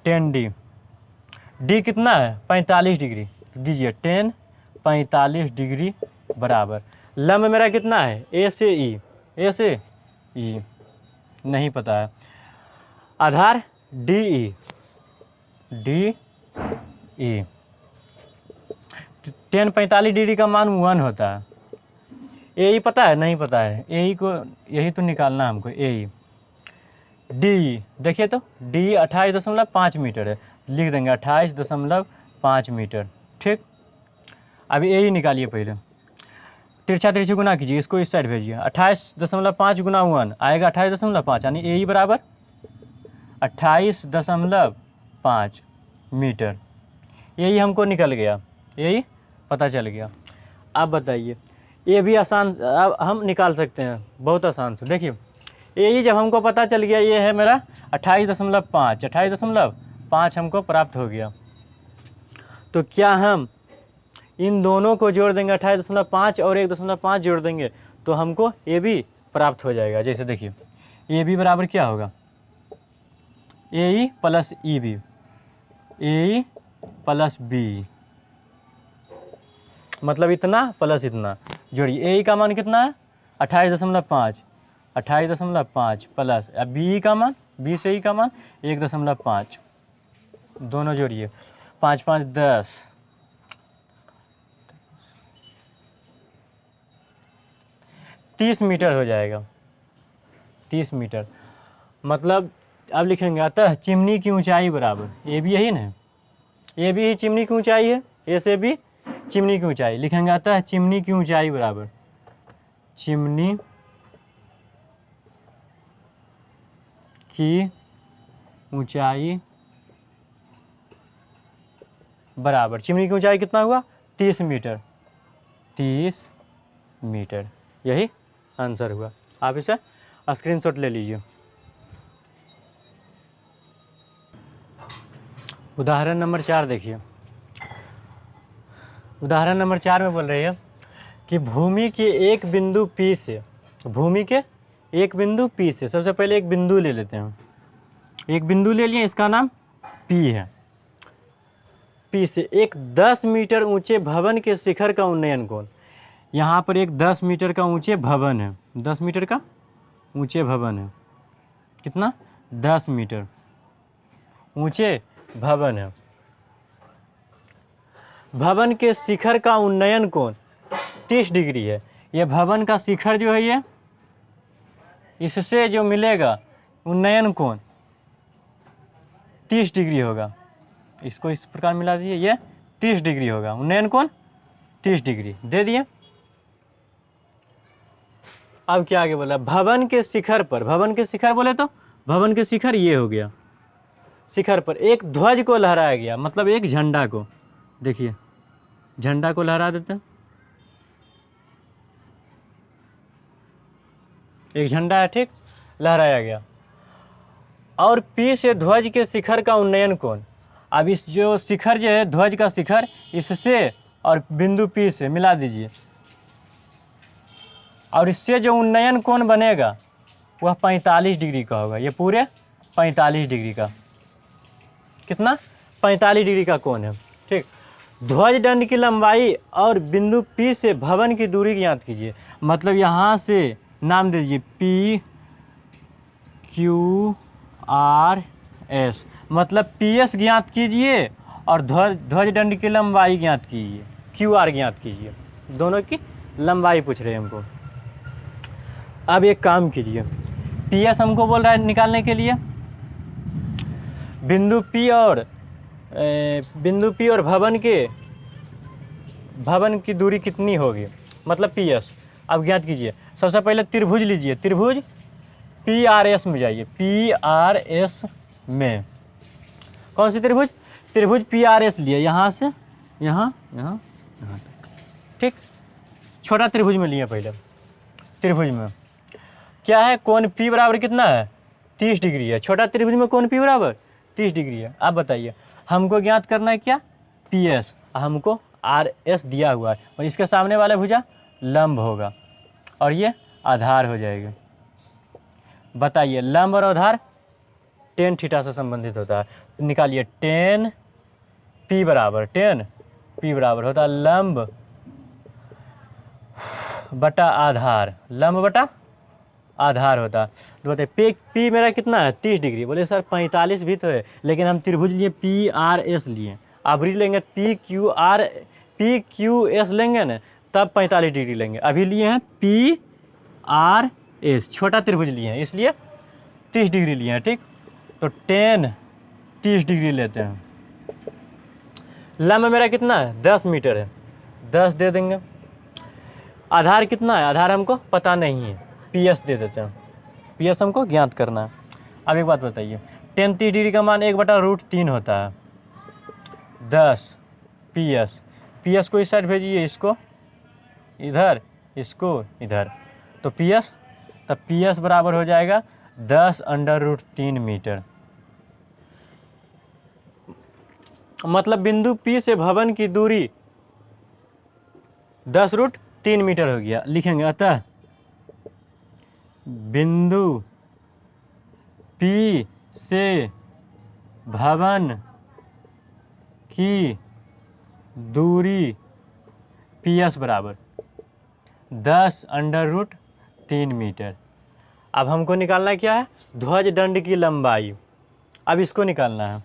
tan D कितना है? 45 डिग्री। तो दीजिए tan 45 डिग्री बराबर लंब मेरा कितना है? A से E नहीं पता है, आधार DE tan 45 डिग्री का मान 1 होता है। AE पता है? नहीं पता है। AE को यही तो निकालना है हमको। AE DE देखिए तो DE 28.5 मीटर है, लिख देंगे 28.5 मीटर। ठीक, अभी AE निकालिए पहले। तिरछा तिरछी गुना कीजिए, इसको इस साइड भेजिए। 28.5 गुना 1 आएगा 28.5, यानी AE बराबर 28.5 मीटर। यही हमको निकल गया, यही पता चल गया। अब बताइए, ये भी आसान, अब हम निकाल सकते हैं, बहुत आसान। तो देखिए यही जब हमको पता चल गया, ये है मेरा 28.5 हमको प्राप्त हो गया। तो क्या हम इन दोनों को जोड़ देंगे, 28.5 और 1.5 जोड़ देंगे तो हमको ये भी प्राप्त हो जाएगा। जैसे देखिए ये भी बराबर क्या होगा? AE plus EB, AE plus BE, मतलब इतना प्लस इतना जोड़िए। AE का मान कितना है? 28.5 प्लस BE का मान, B से E का मान 1.5, दोनों जोड़िए। 5 5 10, 30 मीटर हो जाएगा। 30 मीटर मतलब अब लिखेंगे, अतः चिमनी की ऊंचाई बराबर, ये भी यही ना, ये भी चिमनी की ऊंचाई है, ये से भी चिमनी की ऊंचाई लिखेंगे। अतः चिमनी की ऊंचाई बराबर, चिमनी की ऊंचाई बराबर, चिमनी की ऊंचाई कितना हुआ 30 मीटर, 30 मीटर, यही आंसर हुआ। आप इसे स्क्रीनशॉट ले लीजिए। उदाहरण नंबर 4 देखिए। उदाहरण नंबर 4 में बोल रही है कि भूमि के एक बिंदु P से, भूमि के एक बिंदु P से, सबसे पहले एक बिंदु ले लेते हैं, एक बिंदु ले लिए, इसका नाम P है। P से एक 10 मीटर ऊंचे भवन के शिखर का उन्नयन कोण, यहाँ पर एक 10 मीटर का ऊंचे भवन है, 10 मीटर का ऊंचे भवन है, कितना 10 मीटर ऊंचे भवन है। भवन के शिखर का उन्नयन कोण 30 डिग्री है। ये भवन का शिखर जो है, ये इससे जो मिलेगा उन्नयन कोण 30 डिग्री होगा। इसको इस प्रकार मिला दिए, ये 30 डिग्री होगा, उन्नयन कोण 30 डिग्री दे दिए। अब क्या आगे बोला, भवन के शिखर पर, भवन के शिखर बोले तो भवन के शिखर ये हो गया, शिखर पर एक ध्वज को लहराया गया, मतलब एक झंडा को, देखिए झंडा को लहरा देते हैं, एक झंडा है, ठीक, लहराया गया। और P से ध्वज के शिखर का उन्नयन कोण, अब इस जो शिखर जो है ध्वज का शिखर, इससे और बिंदु P से मिला दीजिए, और इससे जो उन्नयन कोण बनेगा वह 45 डिग्री का होगा। ये पूरे 45 डिग्री का, कितना 45 डिग्री का कोण है, ठीक। ध्वज दंड की लंबाई और बिंदु P से भवन की दूरी ज्ञात कीजिए, मतलब यहाँ से नाम दे दीजिए P Q R S, मतलब PS ज्ञात कीजिए और ध्वज दंड की लंबाई ज्ञात कीजिए, QR ज्ञात कीजिए, दोनों की लंबाई पूछ रहे हैं हमको। अब एक काम कीजिए, PS हमको बोल रहा है निकालने के लिए, बिंदु P और भवन की दूरी कितनी होगी, मतलब PS। अब ज्ञात कीजिए, सबसे पहले त्रिभुज लीजिए, त्रिभुज PRS में जाइए, PRS में, कौन सी त्रिभुज, त्रिभुज PRS लिए, यहाँ से यहाँ यहाँ यहाँ तक, ठीक। छोटा त्रिभुज में लिए, पहले त्रिभुज में क्या है, कोण P बराबर कितना है 30 डिग्री है। छोटा त्रिभुज में कोण P बराबर 30 डिग्री है। आप बताइए, हमको ज्ञात करना है क्या PS, हमको RS दिया हुआ है, और इसके सामने वाला भुजा लंब होगा और ये आधार हो जाएगा। बताइए, लंब और आधार tan थीटा से संबंधित होता है, तो निकालिए tan P बराबर होता है लंब बटा आधार, लंब बटा आधार होता है। तो बताइए P मेरा कितना है 30 डिग्री, बोले सर 45 भी तो है, लेकिन हम त्रिभुज लिए PRS लिए, अभी लेंगे PQS लेंगे ना, तब 45 डिग्री लेंगे। अभी लिए हैं PRS, छोटा त्रिभुज लिए हैं, इसलिए 30 डिग्री लिए हैं, ठीक। तो tan 30 डिग्री लेते हैं। लंब मेरा कितना है 10 मीटर है, 10 दे देंगे। आधार कितना है, आधार हमको पता नहीं है, PS दे देते हैं, PS हमको ज्ञात करना है। अब एक बात बताइए, tan 30 डिग्री का मान 1/√3 होता है, 10 PS को इस साइड भेजिए, इसको इधर, इसको इधर, तो PS बराबर हो जाएगा 10√3 मीटर। मतलब बिंदु P से भवन की दूरी 10√3 मीटर हो गया। लिखेंगे, अतः बिंदु P से भवन की दूरी PS बराबर 10√3 मीटर। अब हमको निकालना क्या है, ध्वज दंड की लंबाई। अब इसको निकालना है,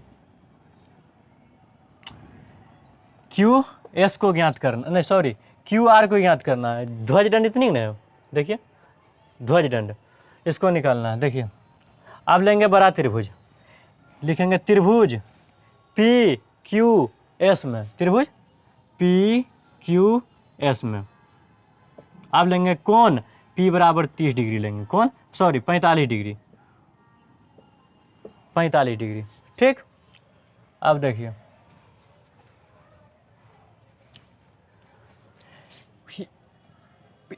QS को ज्ञात करना, नहीं सॉरी QR को ज्ञात करना है। ध्वज दंड इतनी ना है, देखिए ध्वज दंड, इसको निकालना है। देखिए अब लेंगे बड़ा त्रिभुज, लिखेंगे त्रिभुज PQS में, त्रिभुज PQS में। अब लेंगे कोण P बराबर 30 डिग्री लेंगे, कौन 45 डिग्री, 45 डिग्री। ठीक, अब देखिए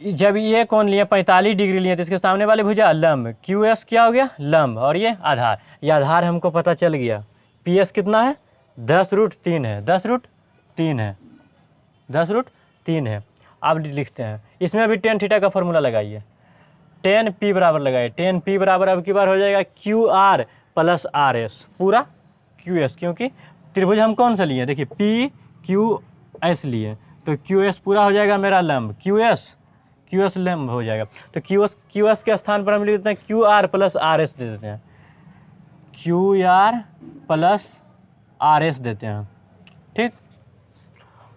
जब ये कोण लिए 45 डिग्री लिए तो इसके सामने वाले भुजा लंब, क्यू एस क्या हो गया लंब, और ये आधार, ये आधार हमको पता चल गया। पी एस कितना है 10√3 है, 10√3 है, 10√3 है। अब लिखते हैं इसमें भी टेन थीटा का फॉर्मूला लगाइए, टेन पी बराबर लगाइए, टेन पी बराबर अब की बार हो जाएगा Q R plus R S पूरा क्यू एस, क्योंकि त्रिभुज हम कौन सा लिए देखिए पी क्यू एस लिए, तो क्यू एस पूरा हो जाएगा मेरा लंब, क्यू एस लंब हो जाएगा। तो क्यू एस के स्थान पर हम लिख देते हैं Q R plus R S दे देते हैं, Q R plus R S देते हैं। ठीक,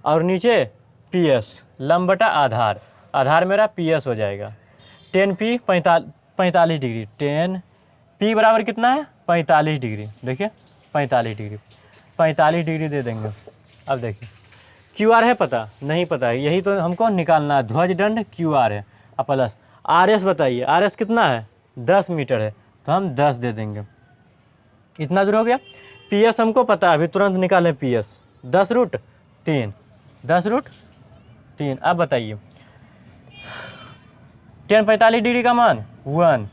और नीचे पी एस लंब बटा आधार, आधार मेरा पी एस हो जाएगा। Ten P 45 degree, ten P बराबर कितना है 45 डिग्री, देखिए 45 डिग्री दे देंगे। अब देखिए क्यू आर है पता नहीं पता है, यही तो हमको निकालना है, ध्वज दंड क्यू आर है, और प्लस आर एस बताइए, आर एस कितना है 10 मीटर है, तो हम 10 दे देंगे। इतना दूर हो गया। पी एस हमको पता है, अभी तुरंत निकालें पी एस 10√3, 10√3। अब बताइए टेन 45 डिग्री का मान 1,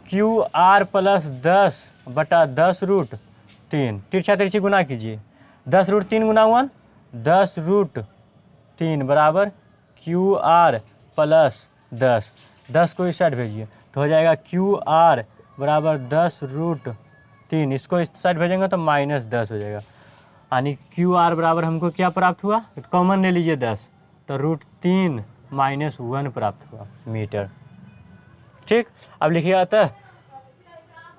क्यू आर प्लस 10 बटा 10√3, तिरछा तिरछी गुना कीजिए, 10√3 गुना 1 10√3 बराबर क्यू आर प्लस 10, 10 को इस साइड भेजिए तो हो जाएगा क्यू आर बराबर 10√3, इसको इस साइड भेजेंगे तो -10 हो जाएगा, यानी क्यू आर बराबर हमको क्या प्राप्त हुआ, कॉमन ले लीजिए 10, तो √3 - 1 प्राप्त हुआ मीटर। ठीक, अब लिखिए अतः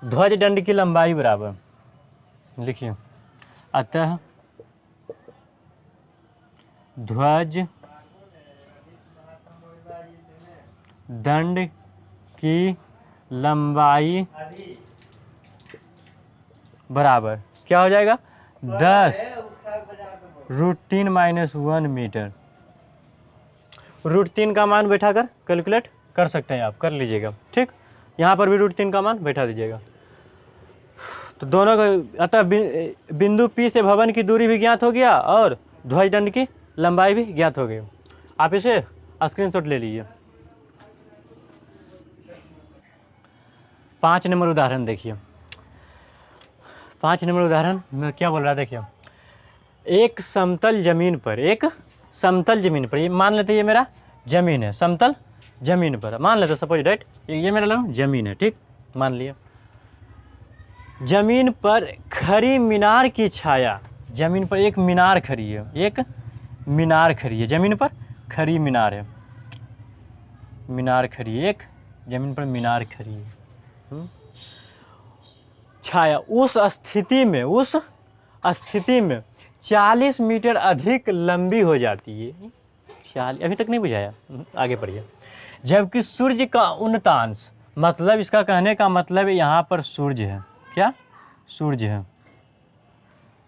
ध्वज दंड की लंबाई बराबर, लिखिए अतः ध्वज दंड की लंबाई बराबर क्या हो जाएगा 10√3 - 1 मीटर। √3 का मान बैठाकर कैलकुलेट कर सकते हैं, आप कर लीजिएगा। ठीक, यहाँ पर भी √3 का मान बैठा दीजिएगा। तो दोनों का अतः बिंदु P से भवन की दूरी भी ज्ञात हो गया और ध्वज दंड की लंबाई भी ज्ञात हो गई। आप इसे स्क्रीनशॉट ले लीजिए। 5 नंबर उदाहरण देखिए, 5 नंबर उदाहरण में क्या बोल रहा है देखिए, एक समतल जमीन पर, एक समतल जमीन पर, ये मान लेते ये मेरा जमीन है, समतल जमीन पर मान लेते सपोज डेट ये मेरा जमीन है। ठीक, मान लिया जमीन पर खड़ी मीनार की छाया, जमीन पर एक मीनार खड़ी है, एक मीनार खड़ी है, जमीन पर खड़ी मीनार है, मीनार खड़ी है, एक जमीन पर मीनार खड़ी है। छाया उस स्थिति में 40 मीटर अधिक लंबी हो जाती है। 40 अभी तक नहीं बुझाया, आगे पढ़िए। जबकि सूर्य का उन्नतांश, मतलब इसका कहने का मतलब यहाँ पर सूर्य है, क्या सूर्य है,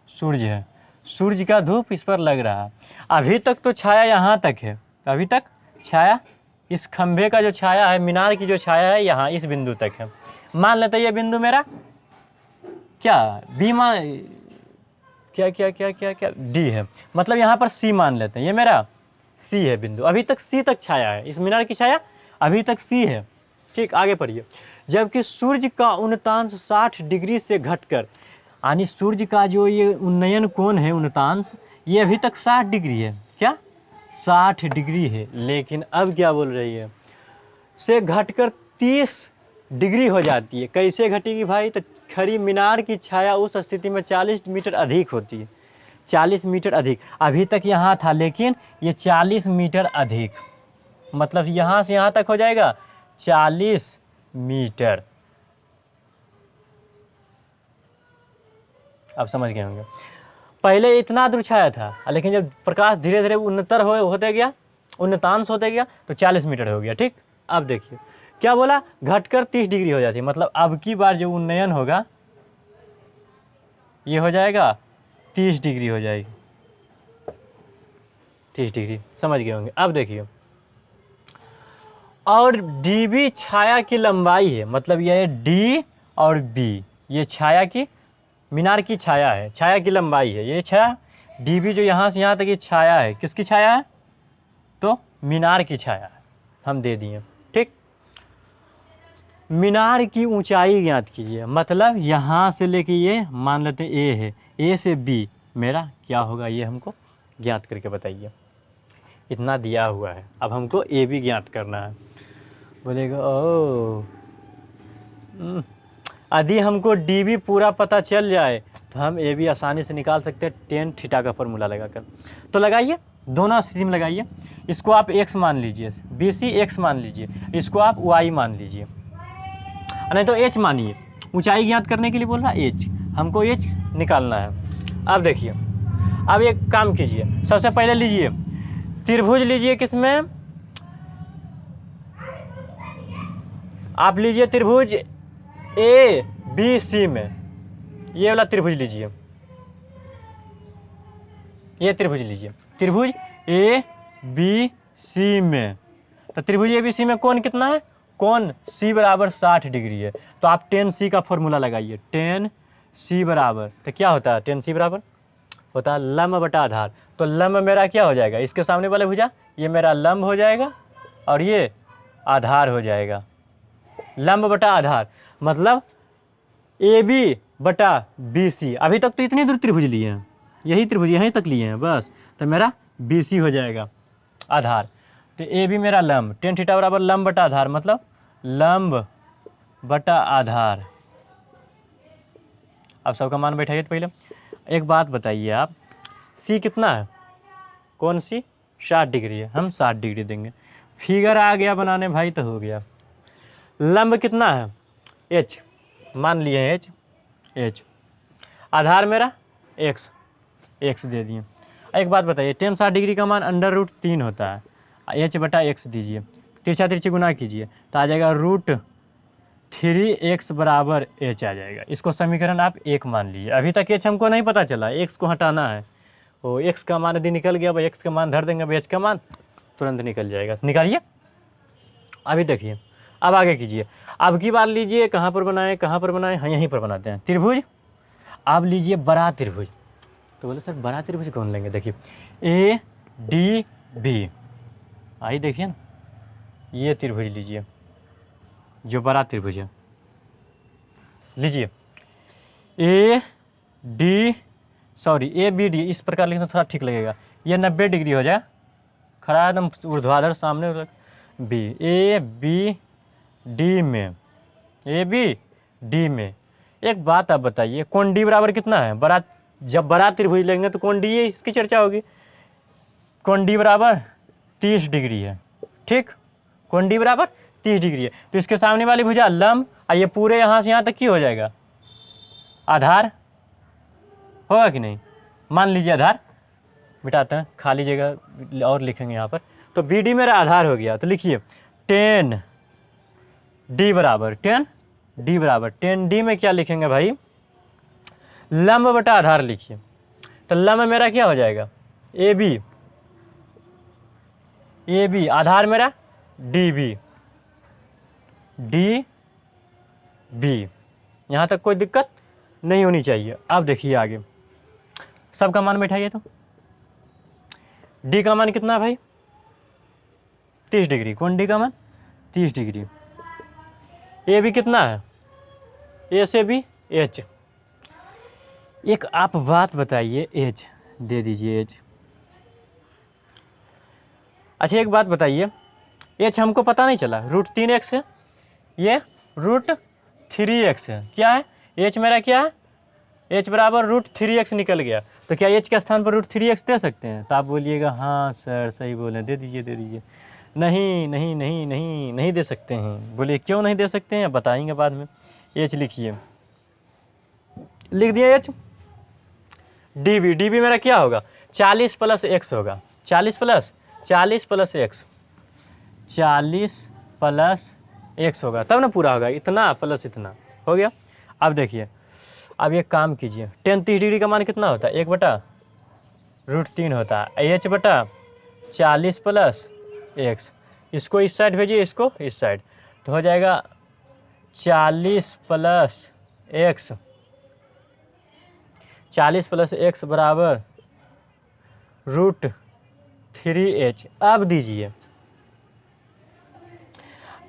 सूर्य है, सूर्य का धूप इस पर लग रहा है। अभी तक तो छाया यहाँ तक है, अभी तक छाया इस खंभे का जो छाया है, मीनार की जो छाया है यहाँ इस बिंदु तक है। मान लेते ये बिंदु मेरा क्या बी मान क्या क्या क्या क्या क्या डी है, मतलब यहाँ पर सी मान लेते हैं, ये मेरा सी है बिंदु, अभी तक सी तक छाया है, इस मीनार की छाया अभी तक सी है। ठीक, आगे पढ़िए। जबकि सूर्य का उन्नतांश 60 डिग्री से घटकर, यानी सूर्य का जो ये उन्नयन कोण है उन्नतांश, ये अभी तक 60 डिग्री है, क्या 60 डिग्री है, लेकिन अब क्या बोल रही है से घटकर 30 डिग्री हो जाती है। कैसे घटेगी भाई, तो खड़ी मीनार की छाया उस स्थिति में 40 मीटर अधिक होती है, 40 मीटर अधिक, अभी तक यहाँ था लेकिन ये 40 मीटर अधिक, मतलब यहाँ से यहाँ तक हो जाएगा 40 मीटर। आप समझ गए होंगे, पहले इतना दूर छाया था, लेकिन जब प्रकाश धीरे धीरे उन्नतर होते गया, उन्नतांश होते गया तो 40 मीटर हो गया। ठीक, अब देखिए क्या बोला, घटकर 30 डिग्री हो जाती है, मतलब अब की बार जो उन्नयन होगा ये हो जाएगा 30 डिग्री हो जाएगी, 30 डिग्री, समझ गए होंगे। अब देखिए, और डी बी छाया की लंबाई है, मतलब यह डी और बी ये छाया की, मीनार की छाया है, छाया की लंबाई है ये छाया। DB जो यहाँ से यहाँ तक ये छाया है, किसकी छाया है? तो मीनार की छाया है, हम दे दिए। ठीक, मीनार की ऊंचाई ज्ञात कीजिए, मतलब यहाँ से लेके ये मान लेते हैं A है, A से B मेरा क्या होगा ये हमको ज्ञात करके बताइए। इतना दिया हुआ है, अब हमको AB ज्ञात करना है। बोलेगा ओ यदि हमको DB पूरा पता चल जाए तो हम AB आसानी से निकाल सकते हैं टेन थीटा का फॉर्मूला लगाकर। तो लगाइए, दोनों स्थिति में लगाइए। इसको आप x मान लीजिए, BC x मान लीजिए, इसको आप y मान लीजिए, नहीं तो h मानिए। ऊंचाई ज्ञात करने के लिए बोल रहा है h, हमको h निकालना है। अब देखिए, अब एक काम कीजिए, सबसे पहले लीजिए त्रिभुज, लीजिए किसमें? आप लीजिए त्रिभुज ABC में, ये वाला त्रिभुज लीजिए, ये त्रिभुज लीजिए, त्रिभुज ABC में। तो त्रिभुज ABC में कोण कितना है? कोण C बराबर 60 डिग्री है। तो आप tan C का फॉर्मूला लगाइए, tan C बराबर, तो क्या होता है tan C बराबर? होता है लंब बटा आधार। तो लंब मेरा क्या हो जाएगा? इसके सामने वाले भुजा, ये मेरा लंब हो जाएगा और ये आधार हो जाएगा। लंब बटा आधार मतलब AB बटा BC। अभी तक तो इतनी दूर त्रिभुज लिए हैं, यही त्रिभुज यहीं तक लिए हैं बस, तो मेरा BC हो जाएगा आधार। तो AB मेरा लंब, tan थीटा बराबर लंब बटा आधार, मतलब लंब बटा आधार। अब सबका मान बैठाइए। तो पहले एक बात बताइए आप, C कितना है? कौन सी? 60 डिग्री है, हम 60 डिग्री देंगे। फिगर आ गया बनाने भाई, तो हो गया। लंब कितना है? H, मान लिए हैं H। आधार मेरा x दे दिए। एक बात बताइए, tan 60 डिग्री का मान √3 होता है, h बटा x दीजिए, तिरछा तिरछी गुना कीजिए तो आ जाएगा √3x बराबर h आ जाएगा। इसको समीकरण आप 1 मान लीजिए। अभी तक h हमको नहीं पता चला, x को हटाना है। वो x का मान यदि निकल गया, भाई x का मान धर देंगे, भाई h का मान तुरंत निकल जाएगा। निकालिए, अभी देखिए, अब आगे कीजिए। अब की बार लीजिए, कहाँ पर बनाएं, कहाँ पर बनाएं? हाँ, यहीं पर बनाते हैं त्रिभुज। अब लीजिए बड़ा त्रिभुज। तो बोले सर बड़ा त्रिभुज कौन लेंगे? देखिए ADB, आई देखिए ना, ये त्रिभुज लीजिए जो बड़ा त्रिभुज है। लीजिए ABD, इस प्रकार लिखना थोड़ा ठीक लगेगा। ये 90 डिग्री हो जाए, खड़ा एकदम ऊर्ध्वाधर सामने। ABD में एक बात आप बताइए, कोण D बराबर कितना है? बड़ा, जब बड़ा त्रिभुज लेंगे तो कोण D है, इसकी चर्चा होगी। कोण D बराबर 30 डिग्री है। ठीक, कोण D बराबर 30 डिग्री है। तो इसके सामने वाली भुजा लंब, और ये पूरे यहाँ से यहाँ तक की हो जाएगा आधार, होगा कि नहीं? मान लीजिए आधार, मिटाते हैं, खाली जगह और लिखेंगे यहाँ पर। तो BD मेरा आधार हो गया। तो लिखिए tan D बराबर, tan D में क्या लिखेंगे भाई? लंब बटा आधार लिखिए। तो लंब मेरा क्या हो जाएगा? AB, आधार मेरा DB। यहाँ तक कोई दिक्कत नहीं होनी चाहिए। अब देखिए आगे, सबका मान बैठाइए। तो D का मान कितना है भाई? 30 डिग्री। कौन D का मान? 30 डिग्री। AB कितना है? A से B H। एक आप बात बताइए, H दे दीजिए H। अच्छा एक बात बताइए, H हमको पता नहीं चला, √3x है, ये √3x है। क्या है? H मेरा क्या है? H बराबर √3x निकल गया। तो क्या H के स्थान पर √3x दे सकते हैं? तो आप बोलिएगा हाँ सर सही बोले, दे दीजिए। नहीं दे सकते हैं। बोलिए क्यों नहीं दे सकते हैं? बताएंगे बाद में। H लिखिए, लिख दिया H। DB मेरा क्या होगा? 40 प्लस x होगा। 40 प्लस x होगा, तब ना पूरा होगा। इतना प्लस इतना हो गया। अब देखिए, अब ये काम कीजिए, tan 30 डिग्री का मान कितना होता है? 1 बटा √3 होता है। H बटा 40 प्लस x, इसको इस साइड भेजिए, इसको इस साइड, तो हो जाएगा 40 प्लस एक्स, 40 प्लस एक्स बराबर √3h। अब दीजिए,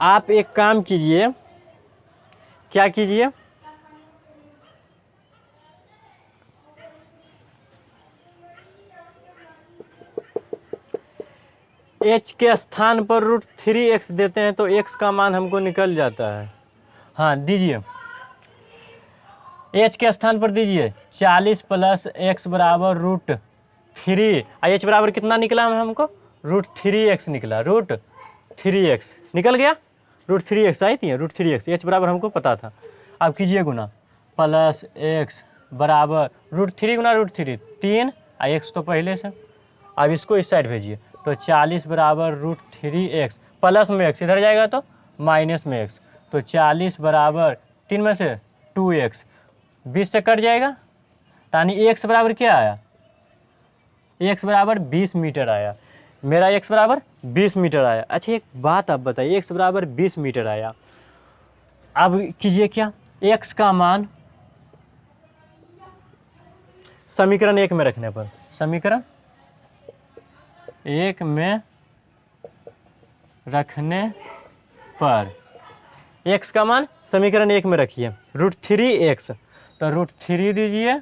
आप एक काम कीजिए, क्या कीजिए, h के स्थान पर √3x देते हैं तो x का मान हमको निकल जाता है। हाँ दीजिए, h के स्थान पर दीजिए 40 प्लस x बराबर √3, h बराबर कितना निकला हमको, √3x निकला, √3x निकल गया, √3x आई थी, √3x, h बराबर हमको पता था। अब कीजिए गुना, प्लस x बराबर √3 गुना √3 3, x तो पहले से। अब इसको इस साइड भेजिए, तो 40 बराबर √3x, प्लस में x इधर जाएगा तो माइनस में x, तो 40 बराबर 3 में से 2x, 20 से कट जाएगा, यानी x बराबर क्या आया, x बराबर 20 मीटर आया। मेरा x बराबर 20 मीटर आया। अच्छा एक बात आप बताइए, x बराबर 20 मीटर आया, अब कीजिए क्या, x का मान समीकरण 1 में रखने पर, समीकरण 1 में रखने पर x का मान समीकरण 1 में रखिए, √3x, तो √3 दीजिए,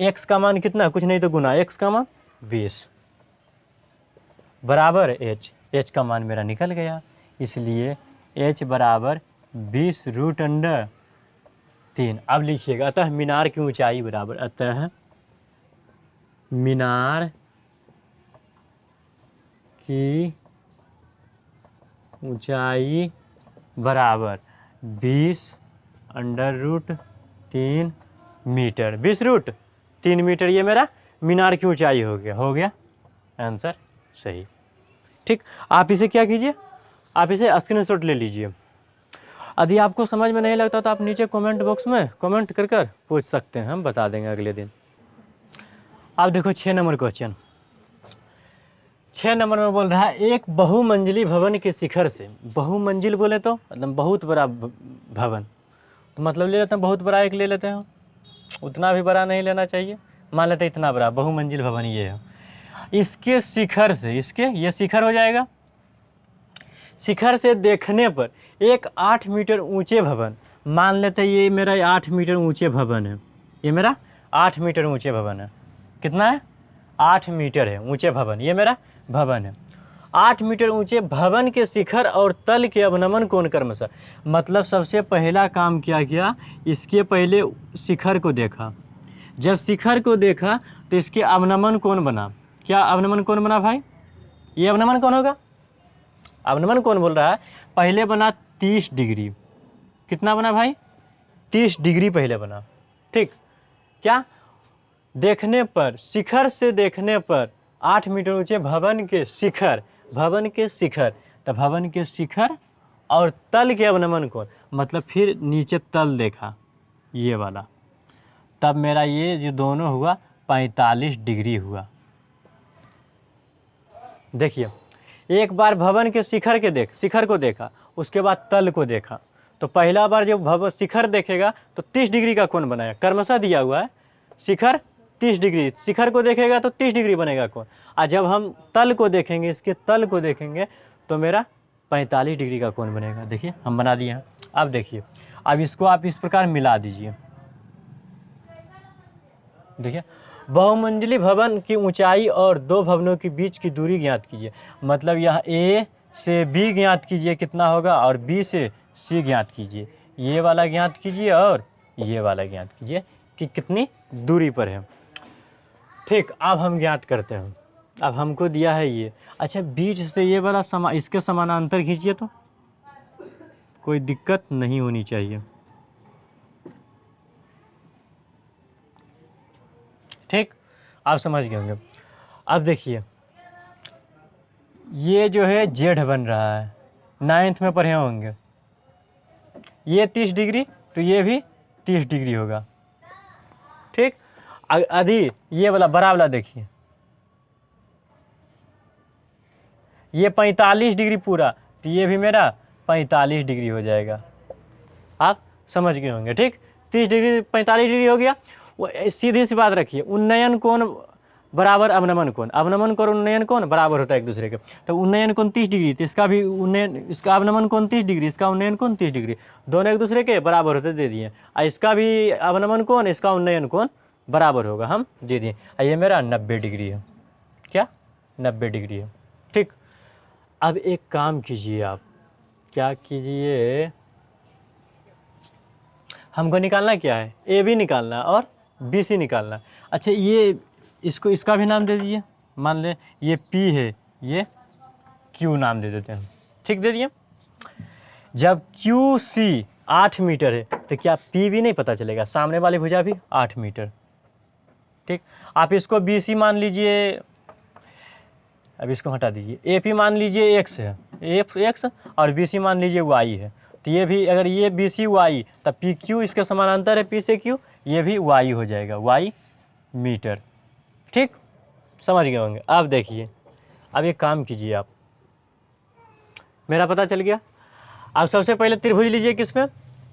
x का मान कितना, कुछ नहीं तो गुना, x का मान 20 बराबर h का मान मेरा निकल गया, इसलिए h बराबर 20 √3। अब लिखिएगा, अतः मीनार की ऊंचाई बराबर, अतः मीनार की ऊंचाई बराबर 20 √3 मीटर, 20√3 मीटर, ये मेरा मीनार की ऊंचाई हो गया आंसर सही। ठीक, आप इसे क्या कीजिए, आप इसे स्क्रीनशॉट ले लीजिए। यदि आपको समझ में नहीं लगता तो आप नीचे कमेंट बॉक्स में कमेंट कर पूछ सकते हैं, हम बता देंगे अगले दिन। अब देखो 6 नंबर क्वेश्चन, 6 नंबर में बोल रहा है, एक बहुमंजिली भवन के शिखर से, बहुमंजिल बोले तो मतलब बहुत बड़ा भवन, तो मतलब ले लेते हैं बहुत बड़ा एक ले लेते हैं, उतना भी बड़ा नहीं लेना चाहिए, मान लेते हैं इतना बड़ा बहुमंजिल भवन ये है। इसके शिखर से, इसके ये शिखर हो जाएगा, शिखर से देखने पर एक 8 मीटर ऊंचे भवन, मान लेते हैं ये मेरा 8 मीटर ऊंचे भवन है, ये मेरा 8 मीटर ऊंचे भवन है, कितना है 8 मीटर है ऊंचे भवन, ये मेरा भवन है। 8 मीटर ऊंचे भवन के शिखर और तल के अवनमन कोण क्रमशः, मतलब सबसे पहला काम क्या किया, इसके पहले शिखर को देखा, जब शिखर को देखा तो इसके अवनमन कोण बना, क्या अवनमन कोण बना भाई, ये अवनमन कोण होगा, अवनमन कोण बोल रहा है, पहले बना 30 डिग्री, कितना बना भाई 30 डिग्री पहले बना। ठीक, क्या देखने पर, शिखर से देखने पर 8 मीटर ऊंचे भवन के शिखर, भवन के शिखर, तो भवन के शिखर और तल के अवनमन कोण, मतलब फिर नीचे तल देखा ये वाला, तब मेरा ये जो दोनों हुआ 45 डिग्री हुआ। देखिए एक बार भवन के शिखर के शिखर को देखा, उसके बाद तल को देखा, तो पहला बार जब भवन शिखर देखेगा तो 30 डिग्री का कोण बनाएगा, क्रमशः दिया हुआ है, शिखर 30 डिग्री, शिखर को देखेगा तो 30 डिग्री बनेगा कोण, और जब हम तल को देखेंगे, इसके तल को देखेंगे तो मेरा 45 डिग्री का कोण बनेगा। देखिए हम बना दिए हैं। अब देखिए, अब इसको आप इस प्रकार मिला दीजिए, देखिए बहुमंजिली भवन की ऊंचाई और दो भवनों के बीच की दूरी ज्ञात कीजिए, मतलब यह A से B ज्ञात कीजिए कितना होगा, और B से C ज्ञात कीजिए, ये वाला ज्ञात कीजिए और ये वाला ज्ञात कीजिए कि कितनी दूरी पर है। ठीक, अब हम ज्ञात करते हैं, अब हमको दिया है ये, अच्छा बीच से ये वाला इसके समानांतर खींचिए, तो कोई दिक्कत नहीं होनी चाहिए। ठीक, आप समझ गए होंगे। अब देखिए ये जो है जेड बन रहा है, 9th में पढ़े होंगे, ये 30 डिग्री तो ये भी 30 डिग्री होगा। ठीक, यदि ये वाला बड़ा वाला देखिए, ये 45 डिग्री पूरा, तो ये भी मेरा 45 डिग्री हो जाएगा, आप समझ गए होंगे। ठीक, 30 डिग्री 45 डिग्री हो गया। वो सीधी सी बात रखिए, उन्नयन कोण बराबर अवनमन कोण, अवनमन कोण उन्नयन कोण बराबर होता है एक दूसरे के। तो उन्नयन कोण 30 डिग्री, तो इसका भी उन्नयन, इसका अवनमन कोण 30 डिग्री, इसका उन्नयन कोण 30 डिग्री, दोनों एक दूसरे के बराबर होते दे दिए। और इसका भी अवनमन कोण, इसका उन्नयन कोण बराबर होगा, हम दे दिए। ये मेरा 90 डिग्री है, क्या 90 डिग्री है, ठीक। अब एक काम कीजिए आप, क्या कीजिए, हमको निकालना क्या है, ए बी निकालना और बी सी निकालना। अच्छा ये इसको, इसका भी नाम दे दीजिए, मान लें ये P है, ये Q नाम दे देते हैं, ठीक दे दिए। जब QC 8 मीटर है तो क्या P भी नहीं पता चलेगा, सामने वाली भुजा भी 8 मीटर, ठीक। आप इसको BC मान लीजिए, अब इसको हटा दीजिए, AP मान लीजिए x है, x और BC मान लीजिए y है। तो ये भी, अगर ये BC y तब PQ इसके समानांतर है, P से Q, ये भी y हो जाएगा, y मीटर, ठीक, समझ गए होंगे। अब देखिए, अब एक काम कीजिए आप, मेरा पता चल गया। अब सबसे पहले त्रिभुज लीजिए, किस में,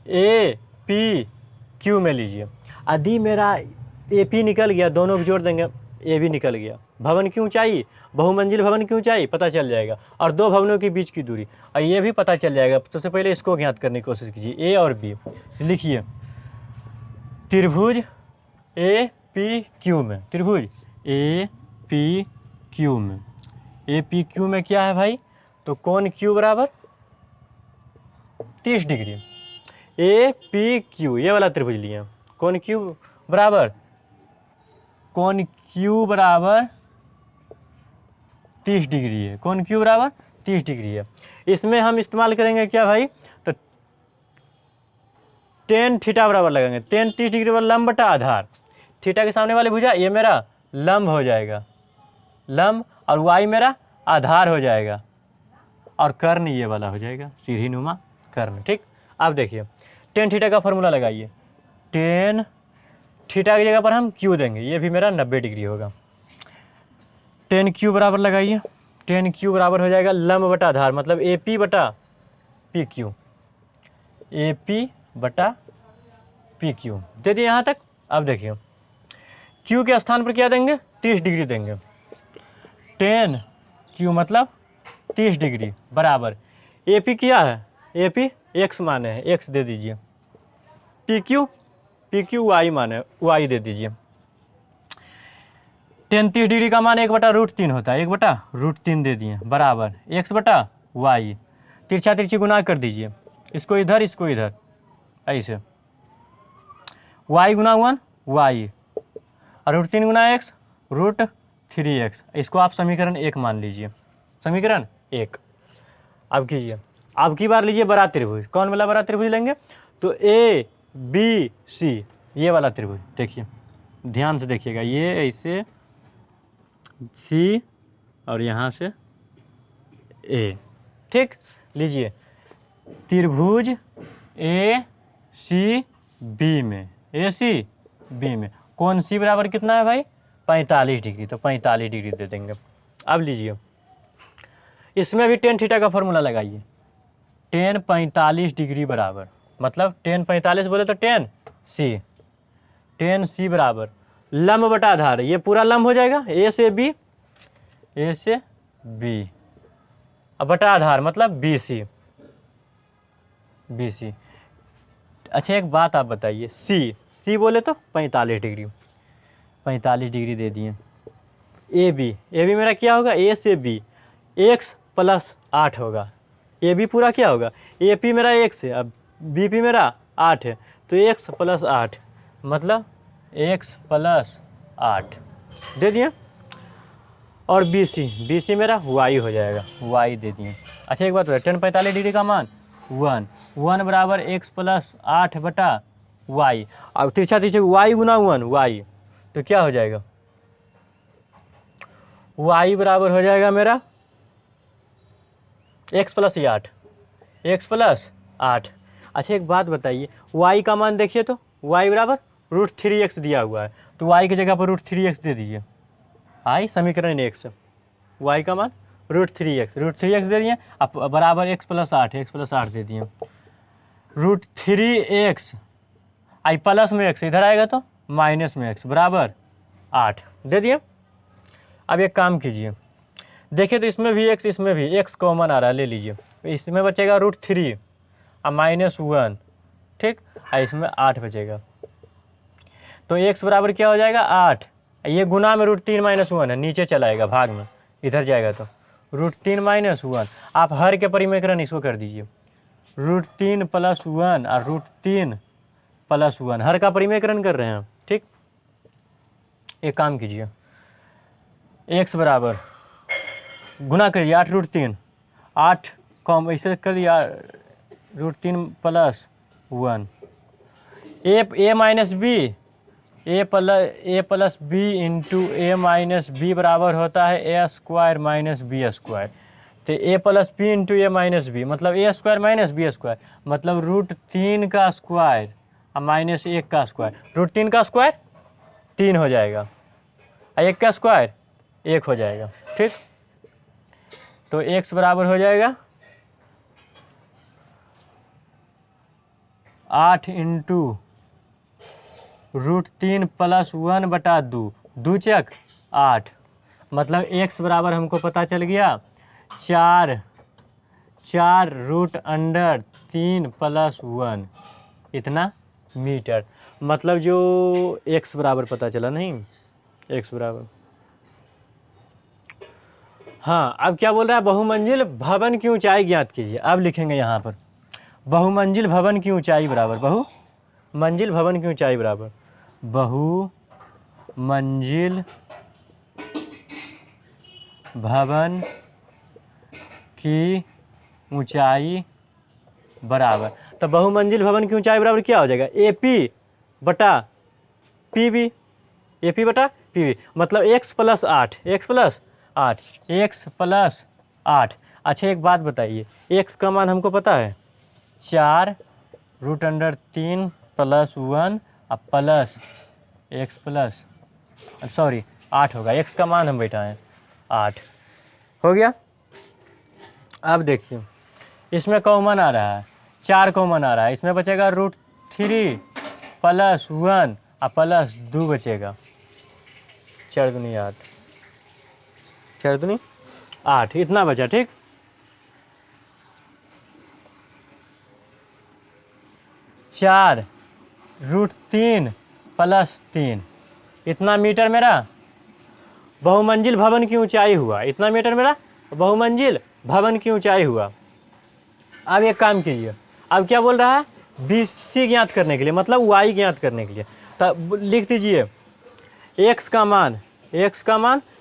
APQ में लीजिए। यदि मेरा AP निकल गया, दोनों को जोड़ देंगे, ए भी निकल गया। भवन की ऊंचाई, बहुमंजिल भवन की ऊंचाई पता चल जाएगा, और दो भवनों के बीच की दूरी, और ये भी पता चल जाएगा। सबसे पहले इसको ज्ञात करने की कोशिश कीजिए, A और B। लिखिए त्रिभुज APQ में, त्रिभुज APQ में, APQ में क्या है भाई, तो कोण Q बराबर 30 डिग्री। APQ ये वाला त्रिभुज लिए, कोण Q बराबर, कोण Q बराबर 30 डिग्री है, कोण Q बराबर 30 डिग्री है। इसमें हम इस्तेमाल करेंगे क्या भाई, तो tan थीटा बराबर लगाएंगे, tan 30 डिग्री पर लंब बटा आधार, थीटा के सामने वाली भुजा ये मेरा लंब हो जाएगा, लंब, और y मेरा आधार हो जाएगा, और कर्ण ये वाला हो जाएगा, सीधी नुमा कर्ण, ठीक। अब देखिए tan थीटा का फॉर्मूला लगाइए, tan थीटा की जगह पर हम Q देंगे, ये भी मेरा 90 डिग्री होगा। tan Q बराबर लगाइए, tan Q बराबर हो जाएगा लंब बटा आधार, मतलब AP बटा PQ, AP बटा PQ दे दिए यहाँ तक। अब देखिए Q के स्थान पर क्या देंगे, 30 डिग्री देंगे, tan Q मतलब 30 डिग्री बराबर, AP क्या है, AP x माने है, x दे दीजिए, PQ y माने, y दे दीजिए। tan 30 डिग्री का मान 1/√3 होता है, 1/√3 दे दिए बराबर x बटा y, तिरछा तिरछी गुना कर दीजिए, इसको इधर इसको इधर, ऐसे y गुना 1 y और √3 गुना x √3x, इसको आप समीकरण 1 मान लीजिए, समीकरण 1। अब कीजिए, अब की बार लीजिए बड़ा त्रिभुज, कौन वाला बड़ा त्रिभुज लेंगे, तो ABC ये वाला त्रिभुज, देखिए ध्यान से देखिएगा, ये ऐसे C और यहाँ से A, ठीक। लीजिए त्रिभुज ACB में, ACB में कोण C बराबर कितना है भाई, 45 डिग्री, तो 45 डिग्री दे देंगे। अब लीजिए इसमें भी tan थीटा का फॉर्मूला लगाइए, tan 45 डिग्री बराबर, मतलब tan 45 बोले तो tan C बराबर लंब बटा आधार, ये पूरा लंब हो जाएगा, A से B, अब बटा आधार मतलब BC। अच्छा एक बात आप बताइए, C बोले तो 45 डिग्री दे दिए। AB मेरा क्या होगा, A से B x + 8 होगा, AB पूरा क्या होगा, AP मेरा x है, अब BP मेरा 8 है, तो x + 8 मतलब x + 8 दे दिए, और BC मेरा y हो जाएगा, y दे दिए। अच्छा एक बात tan 45 डिग्री का मान 1 बराबर x + 8 बटा y, अब तिरछा तिरछा y गुना 1 y, तो क्या हो जाएगा, y बराबर हो जाएगा मेरा x + 8। अच्छा एक बात बताइए, y का मान देखिए तो y बराबर √3x दिया हुआ है, तो y की जगह पर √3x दे दीजिए, आई समीकरण 1 से y का मान √3x दे दिए, अब बराबर x + 8 दे दिए, √3x। आई प्लस में x इधर आएगा तो माइनस में x बराबर 8 दे दिए। अब एक काम कीजिए, देखिए तो इसमें भी x इसमें भी x कॉमन आ रहा है, ले लीजिए। इसमें बचेगा √3 और -1, ठीक, और इसमें 8 बचेगा। तो x बराबर क्या हो जाएगा 8, ये गुना में √3 - 1 है, नीचे चला आएगा भाग में, इधर जाएगा तो √3 - 1। आप हर के परिमेकरण इसको कर दीजिए, √3 + 1 और √3 + 1 हर का परिमेकरण कर रहे हैं, ठीक। एक काम कीजिए, x बराबर गुना करिए 8 √3, 8 कम ऐसे कर दिया √3 + 1, a plus b into a-b बराबर होता है a² - b²। तो a + b इंटू a-b मतलब a² - b², मतलब √3 का स्क्वायर और -1 का स्क्वायर। √3 का स्क्वायर 3 हो जाएगा और 1 का स्क्वायर 1 हो जाएगा, ठीक। तो x बराबर हो जाएगा 8 इंटू √3 + 1/2, 2 चक 8, मतलब x बराबर हमको पता चल गया 4 √3 + 1 इतना मीटर, मतलब जो x बराबर पता चला, नहीं x बराबर। हाँ, अब क्या बोल रहा है, बहुमंजिल भवन की ऊंचाई ज्ञात कीजिए। अब लिखेंगे यहाँ पर बहुमंजिल भवन की ऊंचाई बराबर, बहुमंजिल भवन की ऊंचाई बराबर, बहुमंजिल भवन की ऊंचाई बराबर। तो बहुमंजिल भवन की ऊंचाई बराबर क्या हो जाएगा, AP बटा PB, AP बटा PB, मतलब x + 8, x + 8, x + 8। अच्छा एक बात बताइए, x का मान हमको पता है 4 √3 + 1 प्लस x प्लस 8 होगा, x का मान हम बैठाएं 8 हो गया। अब देखिए इसमें कॉमन आ रहा है, 4 कॉमन आ रहा है, इसमें बचेगा √3 + 1 प्लस 2 बचेगा, 4 दूनी 8, 4 दूनी 8 इतना बचा, ठीक। चार √3 + 3 इतना मीटर मेरा बहुमंजिल भवन की ऊंचाई हुआ, इतना मीटर मेरा बहुमंजिल भवन की ऊंचाई हुआ। अब एक काम कीजिए, अब क्या बोल रहा है, BC ज्ञात करने के लिए, मतलब y ज्ञात करने के लिए, तब लिख दीजिए x का मान